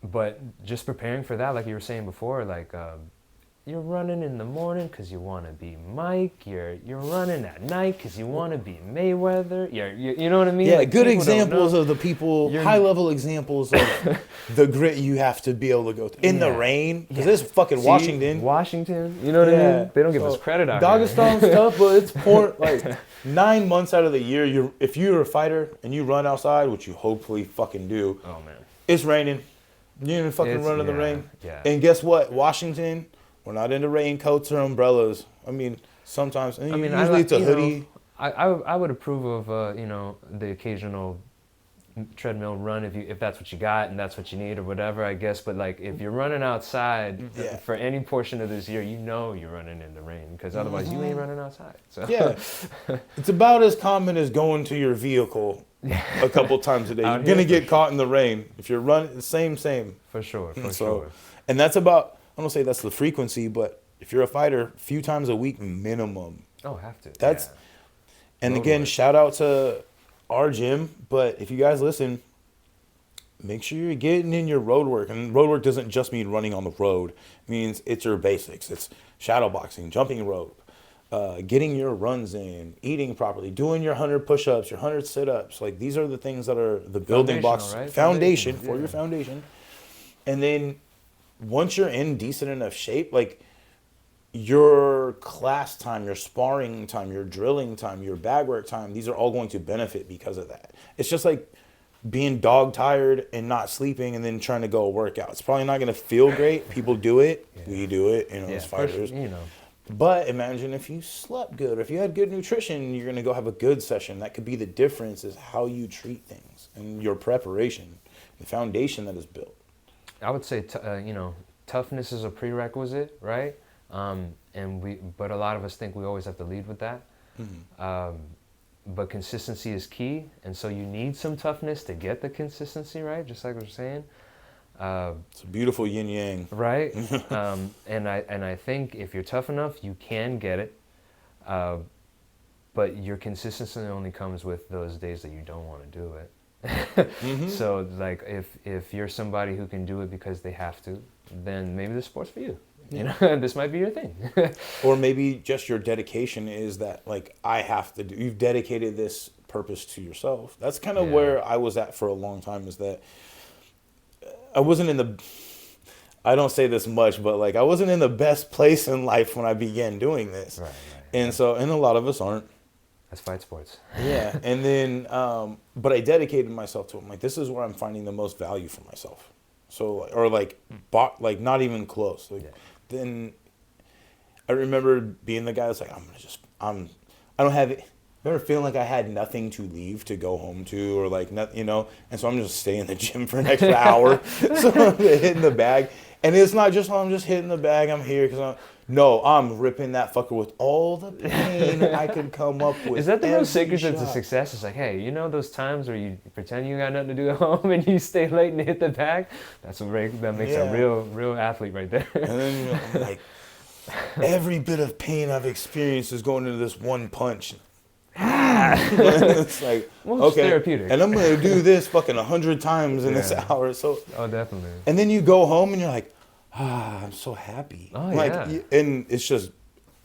But just preparing for that, like you were saying before, like you're running in the morning because you want to be Mike. You're running at night because you want to be Mayweather. You know what I mean? Yeah, like, good examples of the people, high-level examples of the grit you have to be able to go through. In the rain, because it's fucking Washington. Washington, you know what I mean? They don't give us credit out here. Dagestan's tough, but it's like 9 months out of the year, if you're a fighter and you run outside, which you hopefully fucking do, oh man, it's raining. You're gonna fucking run in the rain. Yeah. And guess what? Washington, we're not into raincoats or umbrellas. I mean, sometimes. Usually it's a hoodie. I would approve of the occasional treadmill run if that's what you got and that's what you need or whatever, I guess. But like if you're running outside for any portion of this year, you're running in the rain because otherwise you ain't running outside. So yeah, it's about as common as going to your vehicle a couple times a day. You're gonna get caught in the rain if you're running. Same. For sure. Sure. And that's about. I don't say that's the frequency, but if you're a fighter, a few times a week minimum. Oh, have to. That's, and again, shout out to our gym. But if you guys listen, make sure you're getting in your road work. And road work doesn't just mean running on the road. It means it's your basics. It's shadow boxing, jumping rope, getting your runs in, eating properly, doing your 100 push-ups, your 100 sit-ups. Like these are the things that are the building blocks, right? foundation for your foundation. And then once you're in decent enough shape, like your class time, your sparring time, your drilling time, your bag work time, these are all going to benefit because of that. It's just like being dog tired and not sleeping and then trying to go work out. It's probably not going to feel great. People do it. We do it, as fighters. But imagine if you slept good, or if you had good nutrition, you're going to go have a good session. That could be the difference is how you treat things and your preparation, the foundation that is built. I would say, toughness is a prerequisite, right? But a lot of us think we always have to lead with that. Mm-hmm. But consistency is key, and so you need some toughness to get the consistency, right? Just like we were saying. It's a beautiful yin yang, right? And I think if you're tough enough, you can get it. But your consistency only comes with those days that you don't want to do it. Mm-hmm. So like if you're somebody who can do it because they have to, then maybe this sport's for you. This might be your thing. Or maybe just your dedication is that like I have to do. You've dedicated this purpose to yourself. That's kind of where I was at for a long time. Is that I wasn't in the. I don't say this much, but like I wasn't in the best place in life when I began doing this, right. And a lot of us aren't. That's fight sports. Yeah, and then, but I dedicated myself to it. I'm like, this is where I'm finding the most value for myself. So, or like not even close. Then I remember being the guy that's like, I don't have it. I remember feeling like I had nothing to leave to go home to, or like, and so I'm just staying in the gym for an extra hour. So I'm hitting the bag. And it's not just, I'm just hitting the bag, I'm here because I'm ripping that fucker with all the pain I could come up with. Is that the real secret to success? It's like, hey, those times where you pretend you got nothing to do at home and you stay late and hit the bag? That makes a real athlete right there. And then I'm like, every bit of pain I've experienced is going into this one punch. It's like, okay, therapeutic. And I'm going to do this fucking 100 times in this hour. So, definitely. And then you go home and you're like, I'm so happy. Oh, like, and it's just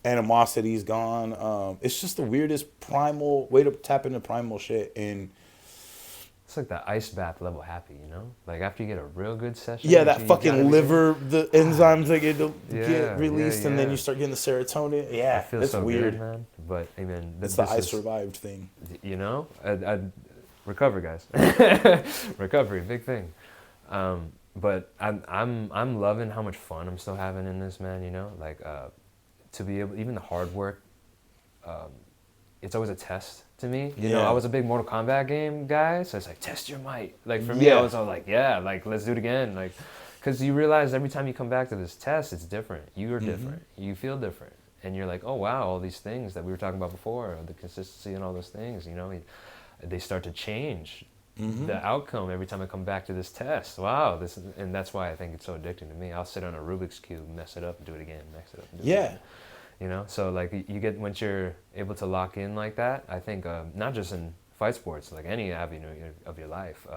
animosity's gone. It's just the weirdest primal way to tap into primal shit. And it's like the ice bath level happy, like after you get a real good session. Yeah, that fucking liver, the enzymes that get released, and then you start getting the serotonin. Yeah, it feels so weird, man. But I mean, it's the I survived thing. Recovery, guys. Recovery, big thing. But I'm loving how much fun I'm still having in this, man. To be able, even the hard work. It's always a test to me. I was a big Mortal Kombat game guy, so it's like, test your might. Like for me, I was all like, let's do it again. Like, because you realize every time you come back to this test, it's different. You are different. You feel different. And you're like, oh wow, all these things that we were talking about before, the consistency and all those things, they start to change. the outcome every time I come back to this test. Wow, and that's why I think it's so addicting to me. I'll sit on a Rubik's Cube, mess it up, and do it again, mess it up, and do it again. You know, so like you get, once you're able to lock in like that, I think not just in fight sports, like any avenue of your life.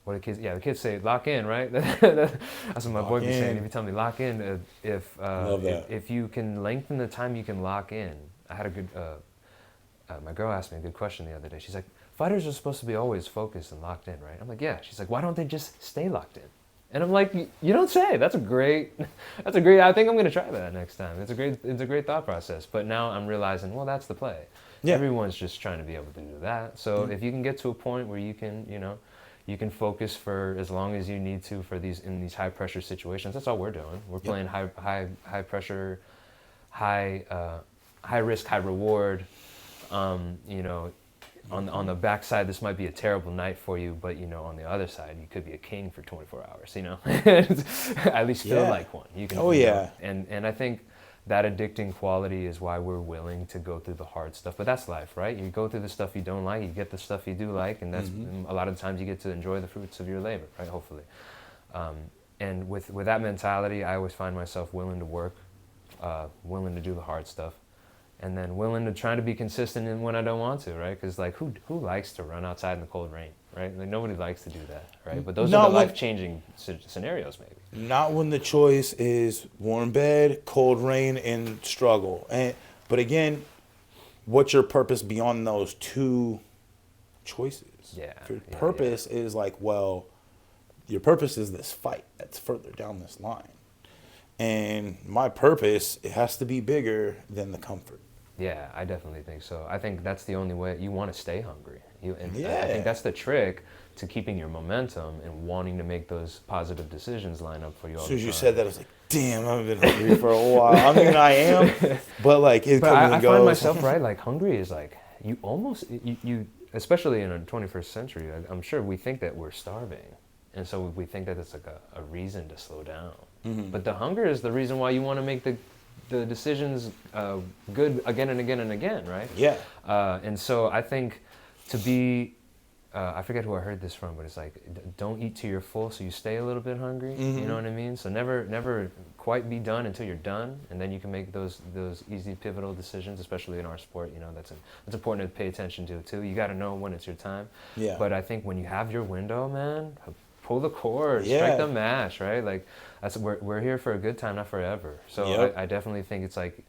What the kids say, lock in, right? That's what my boy be saying. If you tell me lock in, if you can lengthen the time you can lock in. I had a good, my girl asked me a good question the other day. She's like, fighters are supposed to be always focused and locked in, right? I'm like, yeah. She's like, why don't they just stay locked in? And I'm like, you don't say. That's a great. I think I'm gonna try that next time. It's a great thought process. But now I'm realizing, well, that's the play. Yeah. Everyone's just trying to be able to do that. So if you can get to a point where you can, you can focus for as long as you need to in these high pressure situations. That's all we're doing. We're playing high pressure, high risk, high reward. On the backside, this might be a terrible night for you, but on the other side, you could be a king for 24 hours. At least feel like one. You can. And I think that addicting quality is why we're willing to go through the hard stuff. But that's life, right? You go through the stuff you don't like, you get the stuff you do like, and that's a lot of the times you get to enjoy the fruits of your labor, right? Hopefully. And with that mentality, I always find myself willing to work, willing to do the hard stuff. And then willing to try to be consistent in when I don't want to, right? Because like, who likes to run outside in the cold rain, right? Like nobody likes to do that, right? But those are the life-changing scenarios, maybe. Not when the choice is warm bed, cold rain, and struggle. But again, what's your purpose beyond those two choices? Yeah. Your purpose is like, well, your purpose is this fight that's further down this line. And my purpose, it has to be bigger than the comfort. Yeah, I definitely think so. I think that's the only way. You want to stay hungry. I think that's the trick to keeping your momentum and wanting to make those positive decisions line up for you all the time. As soon as you said that, I was like, damn, I've been hungry for a while. I mean, I am, but like it comes and goes. I find myself, right, like hungry is like, you almost, you especially in the 21st century, I'm sure we think that we're starving. And so we think that it's like a reason to slow down. But the hunger is the reason why you want to make the decisions good again and again and again, right? Yeah. And so I think to be, I forget who I heard this from, but it's like, don't eat till you're full so you stay a little bit hungry. You know what I mean? So never quite be done until you're done, and then you can make those easy pivotal decisions, especially in our sport. That's important to pay attention to too. You got to know when it's your time. Yeah. But I think when you have your window, man, pull the cord, strike the match, right? Like we're here for a good time, not forever. So I definitely think it's like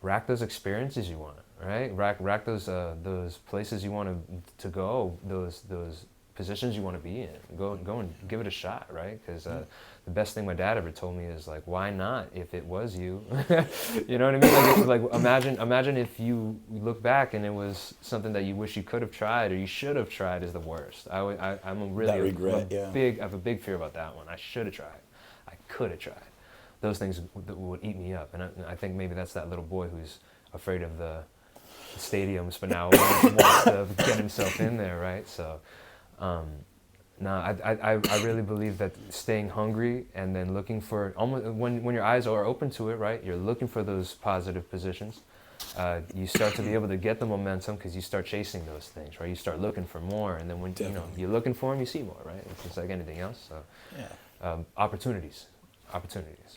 rack those experiences you want, right? Rack those places you want to go, those positions you want to be in. Go and give it a shot, right? Because the best thing my dad ever told me is like, why not if it was you? You know what I mean? Like imagine if you look back and it was something that you wish you could have tried or you should have tried is the worst. I have a big fear about that one. I should have tried. I could have tried. Those things would eat me up. And I think maybe that's that little boy who's afraid of the stadiums, but now wants to get himself in there, right? So, I really believe that staying hungry and then looking for, almost when your eyes are open to it, right? You're looking for those positive positions. You start to be able to get the momentum because you start chasing those things, right? You start looking for more, and then when you're looking for them, you see more, right? It's just like anything else. So, opportunities,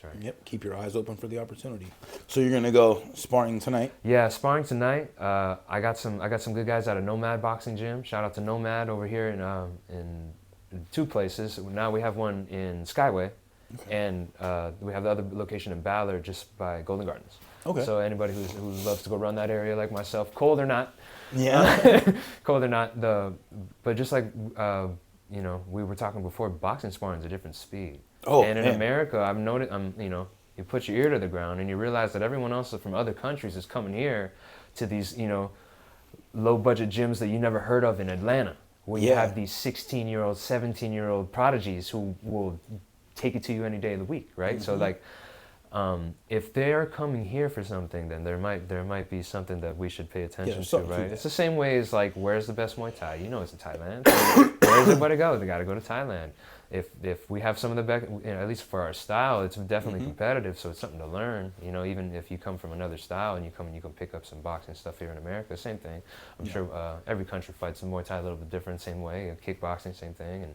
right? Yep. Keep your eyes open for the opportunity. So you're gonna go sparring tonight? Yeah, sparring tonight. I got some good guys out of Nomad Boxing Gym. Shout out to Nomad over here in two places. Now we have one in Skyway, and we have the other location in Ballard, just by Golden Gardens. Okay. So anybody who loves to go run that area like myself, cold or not, cold or not, but just like we were talking before, boxing sparring is a different speed. Oh, and in America, I've noticed, you put your ear to the ground and you realize that everyone else from other countries is coming here to these, low budget gyms that you never heard of in Atlanta, where you have these 16-year-old, 17-year-old prodigies who will take it to you any day of the week, right? So like, if they're coming here for something, then there might be something that we should pay attention to, right? It's the same way as like, where's the best Muay Thai? It's in Thailand. Where's everybody go? They got to go to Thailand. If we have some of the best, at least for our style, it's definitely competitive, so it's something to learn. Even if you come from another style and you can pick up some boxing stuff here in America, same thing. I'm sure every country fights in Muay Thai a little bit different, same way. Kickboxing, same thing,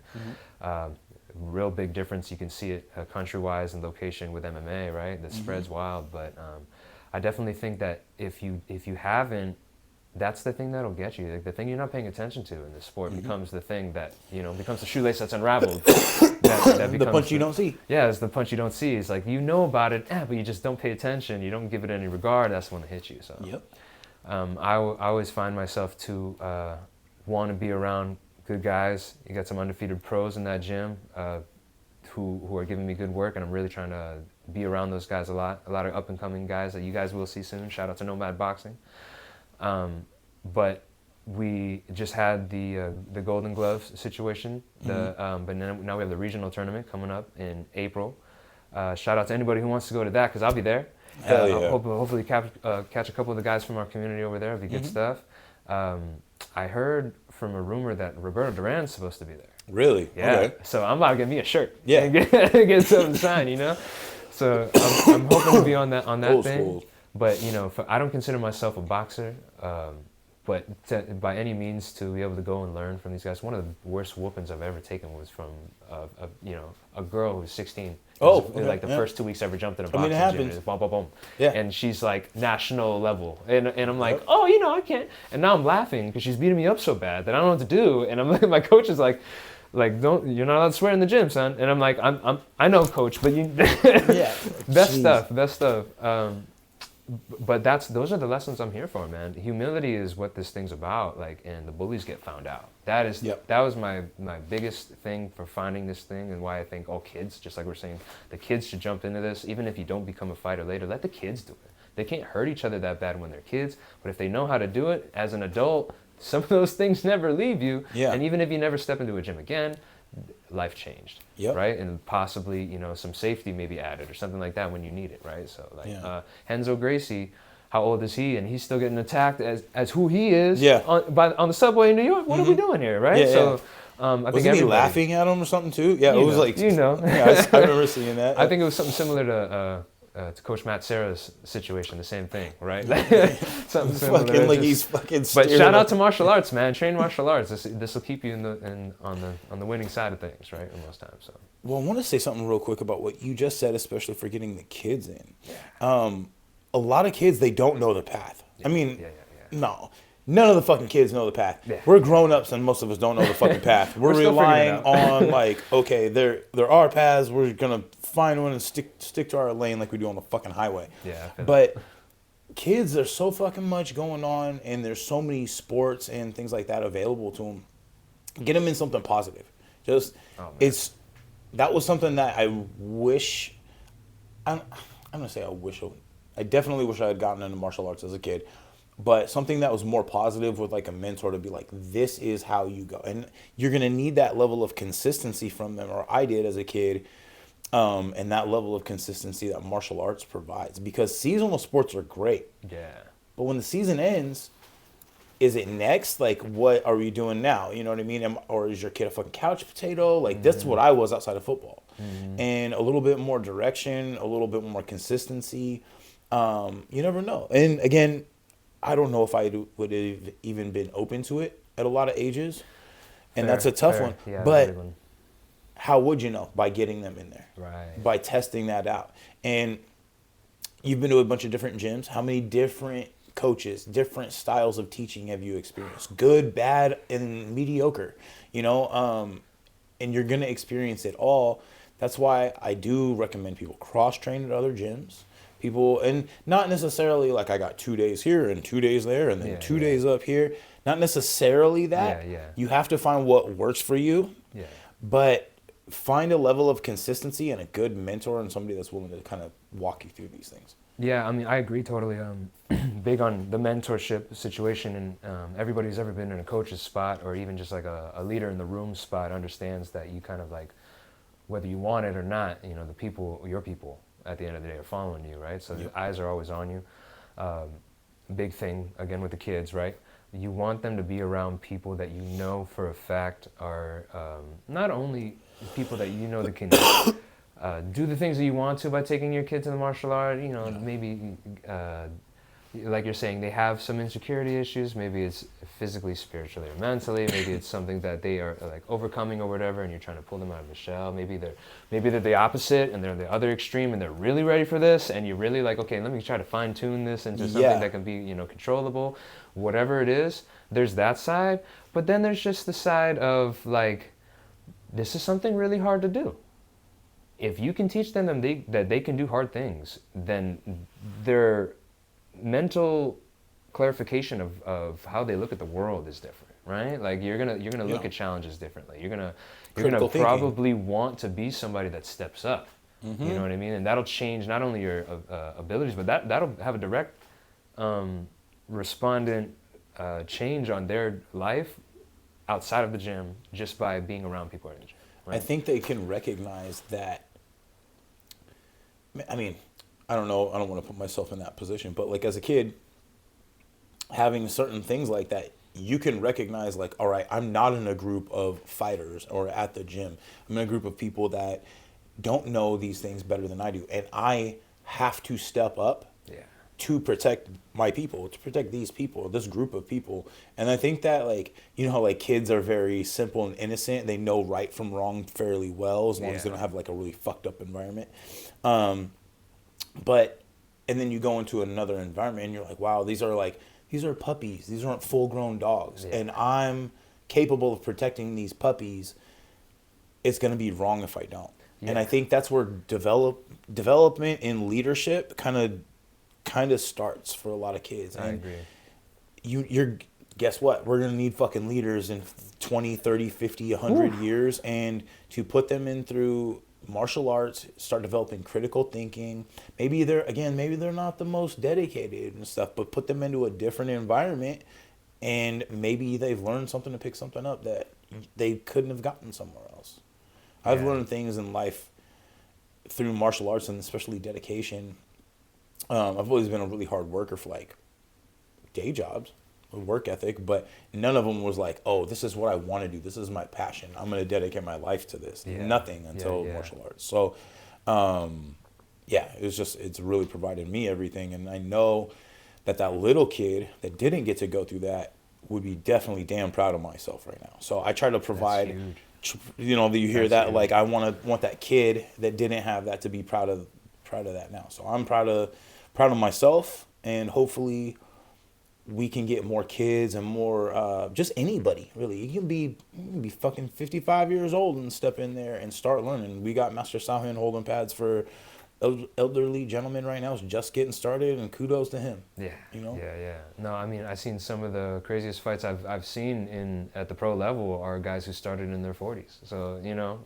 and real big difference. You can see it country-wise and location with MMA, right? The spread's wild, but I definitely think that if you haven't, that's the thing that'll get you. Like, the thing you're not paying attention to in the sport becomes the thing that, becomes the shoelace that's unraveled. that becomes the punch you don't see. Yeah, it's the punch you don't see. It's like, about it, but you just don't pay attention. You don't give it any regard. That's the one that hits you. So I always find myself to want to be around good guys. You got some undefeated pros in that gym who are giving me good work, and I'm really trying to be around those guys a lot of up-and-coming guys that you guys will see soon. Shout out to Nomad Boxing. But we just had the Golden Gloves situation, but now we have the regional tournament coming up in April. Shout out to anybody who wants to go to that, because I'll be there. Hell yeah. Hopefully catch a couple of the guys from our community over there. It'll be good stuff. I heard from a rumor that Roberto Duran's supposed to be there. Really? Yeah. Okay. So I'm about to get me a shirt. Yeah. And get something signed, So I'm hoping to be on that Old thing. school. But I don't consider myself a boxer. But by any means, to be able to go and learn from these guys. One of the worst whoopings I've ever taken was from a girl who was 16. Like the first 2 weeks I ever jumped in a boxing gym. It was boom, boom, boom. Yeah. And she's like national level, and I'm like, I can't. And now I'm laughing because she's beating me up so bad that I don't know what to do. And I'm like, my coach is like, you're not allowed to swear in the gym, son. And I'm like, I know, coach, but you. Best stuff. But those are the lessons I'm here for, man. Humility is what this thing's about, and the bullies get found out. That was my biggest thing for finding this thing, and why I think all kids, just like we're saying, the kids should jump into this. Even if you don't become a fighter later, let the kids do it. They can't hurt each other that bad when they're kids, but if they know how to do it as an adult, some of those things never leave you. Yeah. And even if you never step into a gym again, life changed, right? And possibly, some safety may be added or something like that when you need it, right? So Renzo Gracie, how old is he? And he's still getting attacked as who he is on the subway in New York. What are we doing here, right? I think he laughing at him or something too? Yeah, it was like I remember seeing that. I think it was something similar to Coach Matt Serra's situation, the same thing, right? Something similar. He's fucking. But shout out to martial arts, man. Train martial arts. This will keep you on the winning side of things, right? Most times. So. Well, I want to say something real quick about what you just said, especially for getting the kids in. A lot of kids, they don't know the path. I mean, no. None of the fucking kids know the path. Yeah. We're grown-ups and most of us don't know the fucking path. We're relying on okay, there are paths. We're going to find one and stick to our lane like we do on the fucking highway. Yeah. But kids, there's so fucking much going on, and there's so many sports and things like that available to them. Get them in something positive. That was something that I wish, I'm going to say I definitely wish I had gotten into martial arts as a kid. But something that was more positive with a mentor to be like, this is how you go. And you're going to need that level of consistency from them, or I did as a kid, and that level of consistency that martial arts provides. Because seasonal sports are great. Yeah. But when the season ends, is it next? What are we doing now? You know what I mean? Or is your kid a fucking couch potato? That's what I was outside of football. And a little bit more direction, a little bit more consistency. You never know. And again, I don't know if I would have even been open to it at a lot of ages. And that's a tough one. Yeah, but how would you know? By getting them in there. Right. By testing that out. And you've been to a bunch of different gyms. How many different coaches, different styles of teaching have you experienced? Good, bad, and mediocre. And you're going to experience it all. That's why I do recommend people cross-train at other gyms. People, and not necessarily I got 2 days here and 2 days there and then 2 days up here. Not necessarily that. You have to find what works for you. Yeah. But find a level of consistency and a good mentor and somebody that's willing to kind of walk you through these things. Yeah, I mean, I agree totally. Big on the mentorship situation, and everybody who's ever been in a coach's spot or even just a leader in the room spot understands that you kind of whether you want it or not, the people, your people, at the end of the day are following you, right? So the eyes are always on you. big thing again with the kids, right? You want them to be around people that you know for a fact are not only people that you know that can do the things that you want to by taking your kids in the martial art, you know, maybe like you're saying, they have some insecurity issues. Maybe it's physically, spiritually, or mentally. Maybe it's something that they are like overcoming or whatever, and you're trying to pull them out of the shell. Maybe they're the opposite, and they're the other extreme, and they're really ready for this, and you're really like, okay, let me try to fine tune this into something that can be, you know, controllable. Whatever it is, there's that side. But then there's just the side of like, this is something really hard to do. If you can teach them that they can do hard things, then their mental clarification of how they look at the world is different, right? Like you're gonna look at challenges differently. You're gonna probably want to be somebody that steps up. Mm-hmm. You know what I mean? And that'll change not only your abilities, but that'll have a direct respondent change on their life outside of the gym just by being around people in the gym. Right? I think they can recognize that. I mean, I don't know. I don't want to put myself in that position, but like as a kid, having certain things like that, you can recognize like, all right, I'm not in a group of fighters or at the gym. I'm in a group of people that don't know these things better than I do, and I have to step up to protect my people, to protect these people, this group of people. And I think that like, you know how like kids are very simple and innocent. They know right from wrong fairly well as long as they don't have like a really fucked up environment. But, and then you go into another environment and you're like, wow, these are puppies. These aren't full grown dogs. Yeah. And I'm capable of protecting these puppies. It's going to be wrong if I don't. Yeah. And I think that's where development in leadership kind of starts for a lot of kids. And I agree. You're guess what? We're going to need fucking leaders in 20, 30, 50, 100 years. And to put them in through martial arts, start developing critical thinking. Maybe they're not the most dedicated and stuff, but put them into a different environment, and maybe they've learned something to pick something up that they couldn't have gotten somewhere else. I've learned things in life through martial arts, and especially dedication. I've always been a really hard worker for like day jobs, work ethic, but none of them was like, oh, this is what I want to do. This is my passion. I'm going to dedicate my life to this. Yeah. Nothing until martial arts. So, it's really provided me everything. And I know that little kid that didn't get to go through that would be definitely damn proud of myself right now. So I try to provide, you know, you hear that, like I want that kid that didn't have that to be proud of that now. So I'm proud of myself, and hopefully we can get more kids and more, just anybody really. You can be fucking 55 years old and step in there and start learning. We got Master Sahin holding pads for elderly gentlemen right now. Is just getting started, and kudos to him. Yeah, you know. Yeah. No, I mean, I've seen some of the craziest fights I've seen at the pro level are guys who started in their 40s. So you know,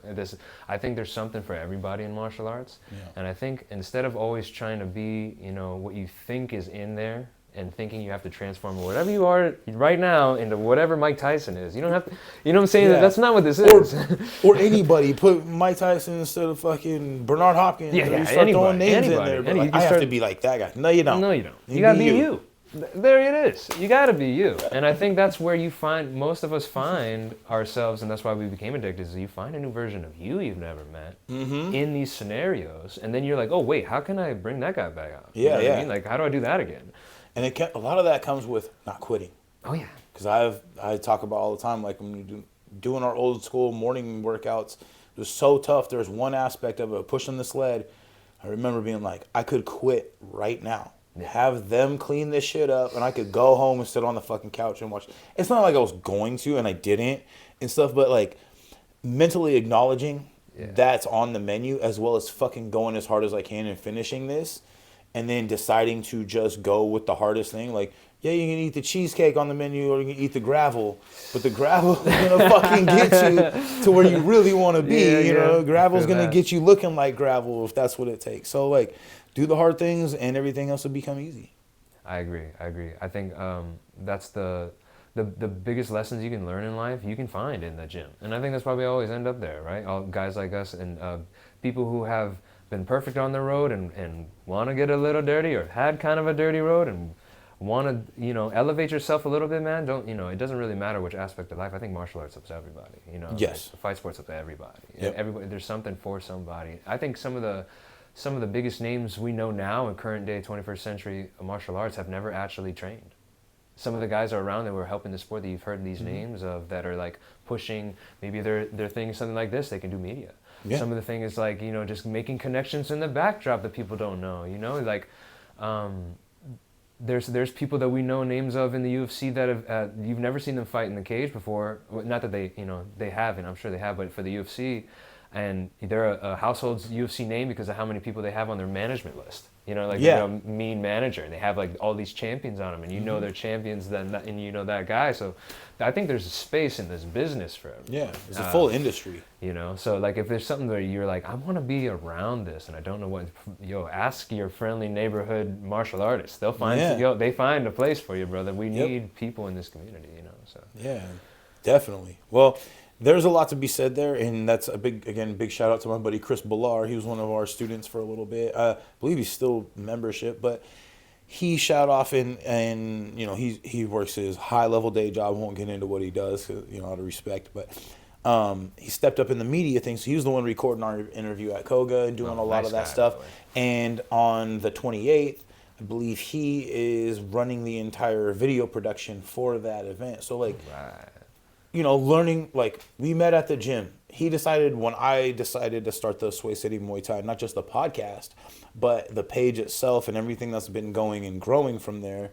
I think there's something for everybody in martial arts. Yeah. And I think instead of always trying to be, you know, what you think is in there, and thinking you have to transform whatever you are right now into whatever Mike Tyson is. You don't have to, you know what I'm saying? Yeah. That's not what this is. Or anybody. Put Mike Tyson instead of fucking Bernard Hopkins. Yeah, you start throwing names in there. But like, I have to be like that guy. No, you don't. No, you don't. You gotta be you. There it is. You gotta be you. And I think that's where most of us find ourselves, and that's why we became addicted, is you find a new version of you you've never met in these scenarios. And then you're like, oh, wait, how can I bring that guy back out? You know what I mean? Like, how do I do that again? And a lot of that comes with not quitting. Oh, yeah. Because I talk about all the time, like when we doing our old school morning workouts, it was so tough. There's one aspect of it, pushing the sled. I remember being like, I could quit right now. Yeah. Have them clean this shit up, and I could go home and sit on the fucking couch and watch. It's not like I was going to, and I didn't and stuff, but like mentally acknowledging that's on the menu, as well as fucking going as hard as I can and finishing this. And then deciding to just go with the hardest thing. Like, yeah, you can eat the cheesecake on the menu, or you can eat the gravel. But the gravel is going to fucking get you to where you really want to be. You know, gravel's going to get you looking like gravel if that's what it takes. So, like, do the hard things and everything else will become easy. I agree. I think that's the biggest lessons you can learn in life, you can find in the gym. And I think that's why we always end up there, right? All guys like us and people who have been perfect on the road and want to get a little dirty, or had kind of a dirty road and want to, elevate yourself a little bit, man, don't, it doesn't really matter which aspect of life. I think martial arts ups everybody, Yes. Like, fight sports up to everybody. Yep. Everybody, there's something for somebody. I think some of the biggest names we know now in current day 21st century martial arts have never actually trained. Some of the guys are around that were helping the sport that you've heard these names of that are like pushing, maybe they're thinking something like this, they can do media. Yeah. Some of the thing is like, just making connections in the backdrop that people don't know, like, there's people that we know names of in the UFC that have, you've never seen them fight in the cage before. Not that they haven't, I'm sure they have, but for the UFC, and they're a household UFC name because of how many people they have on their management list. They're a mean manager. They have like all these champions on them, and they're champions, and that guy. So I think there's a space in this business for everyone. Yeah, it's a full industry. So like if there's something where you're like, I want to be around this, and I don't know what, ask your friendly neighborhood martial artists. They'll find, they find a place for you, brother. We need people in this community, So yeah, definitely. Well, there's a lot to be said there, and that's a big shout out to my buddy Chris Ballar. He was one of our students for a little bit. I believe he's still membership, but he shot off and he works his high level day job. I won't get into what he does, out of respect, but he stepped up in the media thing. So he was the one recording our interview at COGA and doing a lot of that stuff. And on the 28th, I believe he is running the entire video production for that event. So like. Right. Learning, like, we met at the gym. He decided when I decided to start the Sway City Muay Thai, not just the podcast, but the page itself and everything that's been going and growing from there,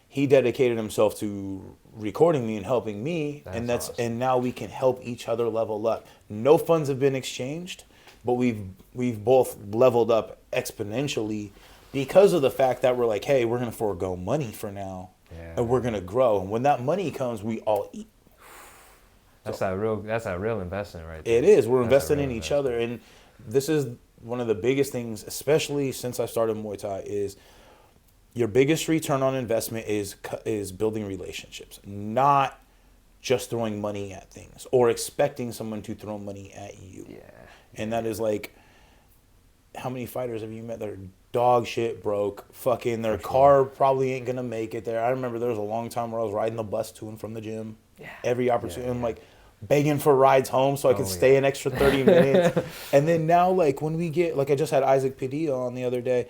he dedicated himself to recording me and helping me. That's awesome. And now we can help each other level up. No funds have been exchanged, but we've both leveled up exponentially because of the fact that we're like, hey, we're going to forego money for now, and we're going to grow. And when that money comes, we all eat. That's a real investment right there. It is. We're investing in each other. And this is one of the biggest things, especially since I started Muay Thai, is your biggest return on investment is building relationships, not just throwing money at things or expecting someone to throw money at you. Yeah. And that is like, how many fighters have you met that are dog shit broke, fucking their car probably ain't going to make it there. I remember there was a long time where I was riding the bus to and from the gym. Yeah. Every opportunity. I'm like begging for rides home so I could stay an extra 30 minutes. And then now, like, when we get, like, I just had Isaac Padilla on the other day.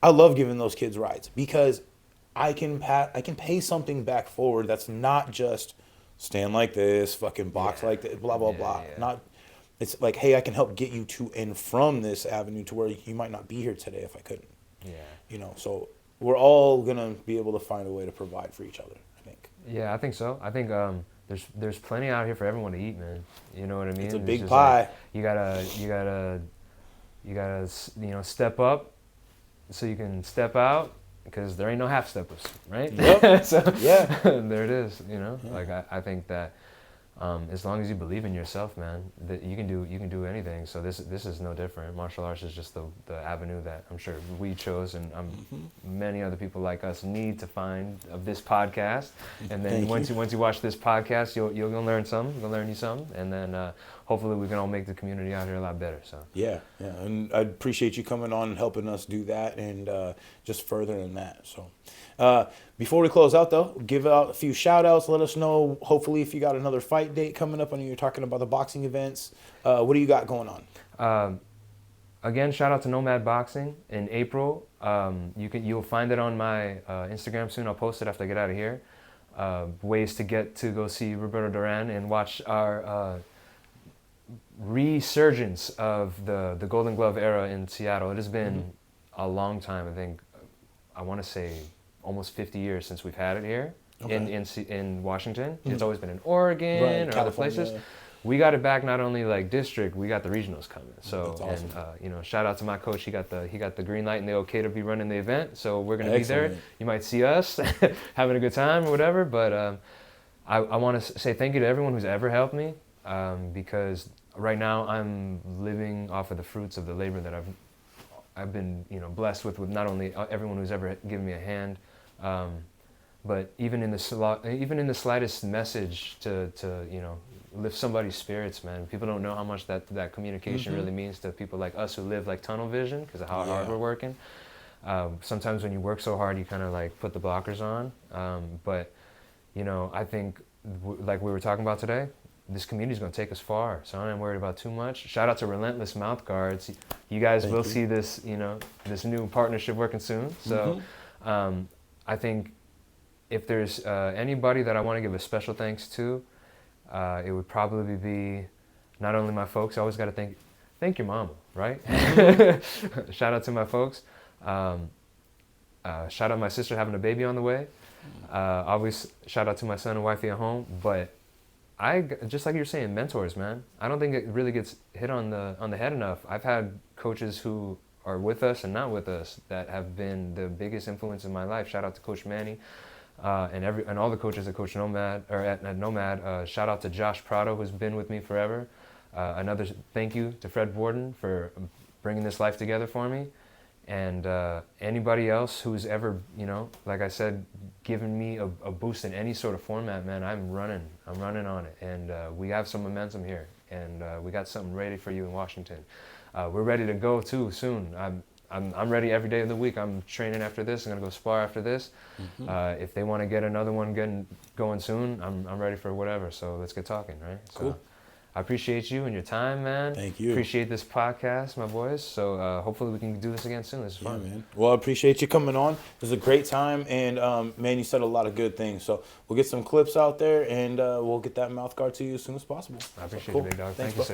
I love giving those kids rides because I can pay something back forward that's not just stand like this, fucking box like this, blah, blah, blah. Not, it's like, hey, I can help get you to and from this avenue to where you might not be here today if I couldn't. Yeah. So we're all going to be able to find a way to provide for each other, I think. Yeah, I think so. I think there's plenty out here for everyone to eat, man. You know what I mean? It's a big pie. Like, you gotta step up so you can step out, because there ain't no half steppers, right? Yep. So there it is. Yeah. Like I think that as long as you believe in yourself, man, that you can do anything. So this is no different. Martial arts is just the avenue that I'm sure we chose, and many other people like us need to find of this podcast. And then once you watch this podcast, you'll learn some. You'll learn you some, and then hopefully we can all make the community out here a lot better. So yeah, and I appreciate you coming on and helping us do that, and just furthering that. So. Before we close out, though, give out a few shout-outs. Let us know, hopefully, if you got another fight date coming up. I know you're talking about the boxing events. What do you got going on? Again, shout out to Nomad Boxing in April. You'll find it on my Instagram soon. I'll post it after I get out of here. Ways to get to go see Roberto Duran and watch our resurgence of the Golden Glove era in Seattle. It has been a long time. I want to say almost 50 years since we've had it here in Washington. It's always been in Oregon or other places. We got it back, not only like district, we got the regionals coming. So that's awesome. And shout out to my coach. He got the green light and the okay to be running the event. So we're gonna be there. You might see us having a good time or whatever. But I want to say thank you to everyone who's ever helped me, because right now I'm living off of the fruits of the labor that I've been blessed with not only everyone who's ever given me a hand, but even in the slightest message to lift somebody's spirits, man. People don't know how much that communication really means to people like us who live like tunnel vision because of how hard we're working. Sometimes when you work so hard, you kind of like put the blockers on. But you know, I think like we were talking about today, this community is going to take us far. So I'm not worried about too much. Shout out to Relentless Mouth Guards. You guys will see this, you know, this new partnership working soon. So I think if there's anybody that I want to give a special thanks to, it would probably be not only my folks. I always got to thank your mama, right? Shout out to my folks. Shout out my sister having a baby on the way. Always shout out to my son and wifey at home. But just like you're saying, mentors, man. I don't think it really gets hit on the head enough. I've had coaches who are with us and not with us that have been the biggest influence in my life. Shout out to Coach Manny. And all the coaches at Coach Nomad or at Nomad. Shout out to Josh Prado, who's been with me forever. Another thank you to Fred Borden for bringing this life together for me, and anybody else who's ever, you know, like I said, given me a boost in any sort of format, man. I'm running on it, and we have some momentum here, and we got something ready for you in Washington. We're ready to go too soon. I'm ready every day of the week. I'm training after this. I'm gonna go spar after this. If they want to get another one going soon, I'm ready for whatever. So let's get talking, right? So, cool. I appreciate you and your time, man. Thank you. Appreciate this podcast, my boys. So hopefully we can do this again soon. This is fun. Yeah, man. Well, I appreciate you coming on. It was a great time, and man, you said a lot of good things. So we'll get some clips out there, and we'll get that mouth guard to you as soon as possible. I appreciate cool. you, big dog. Thanks, Thank you, sir.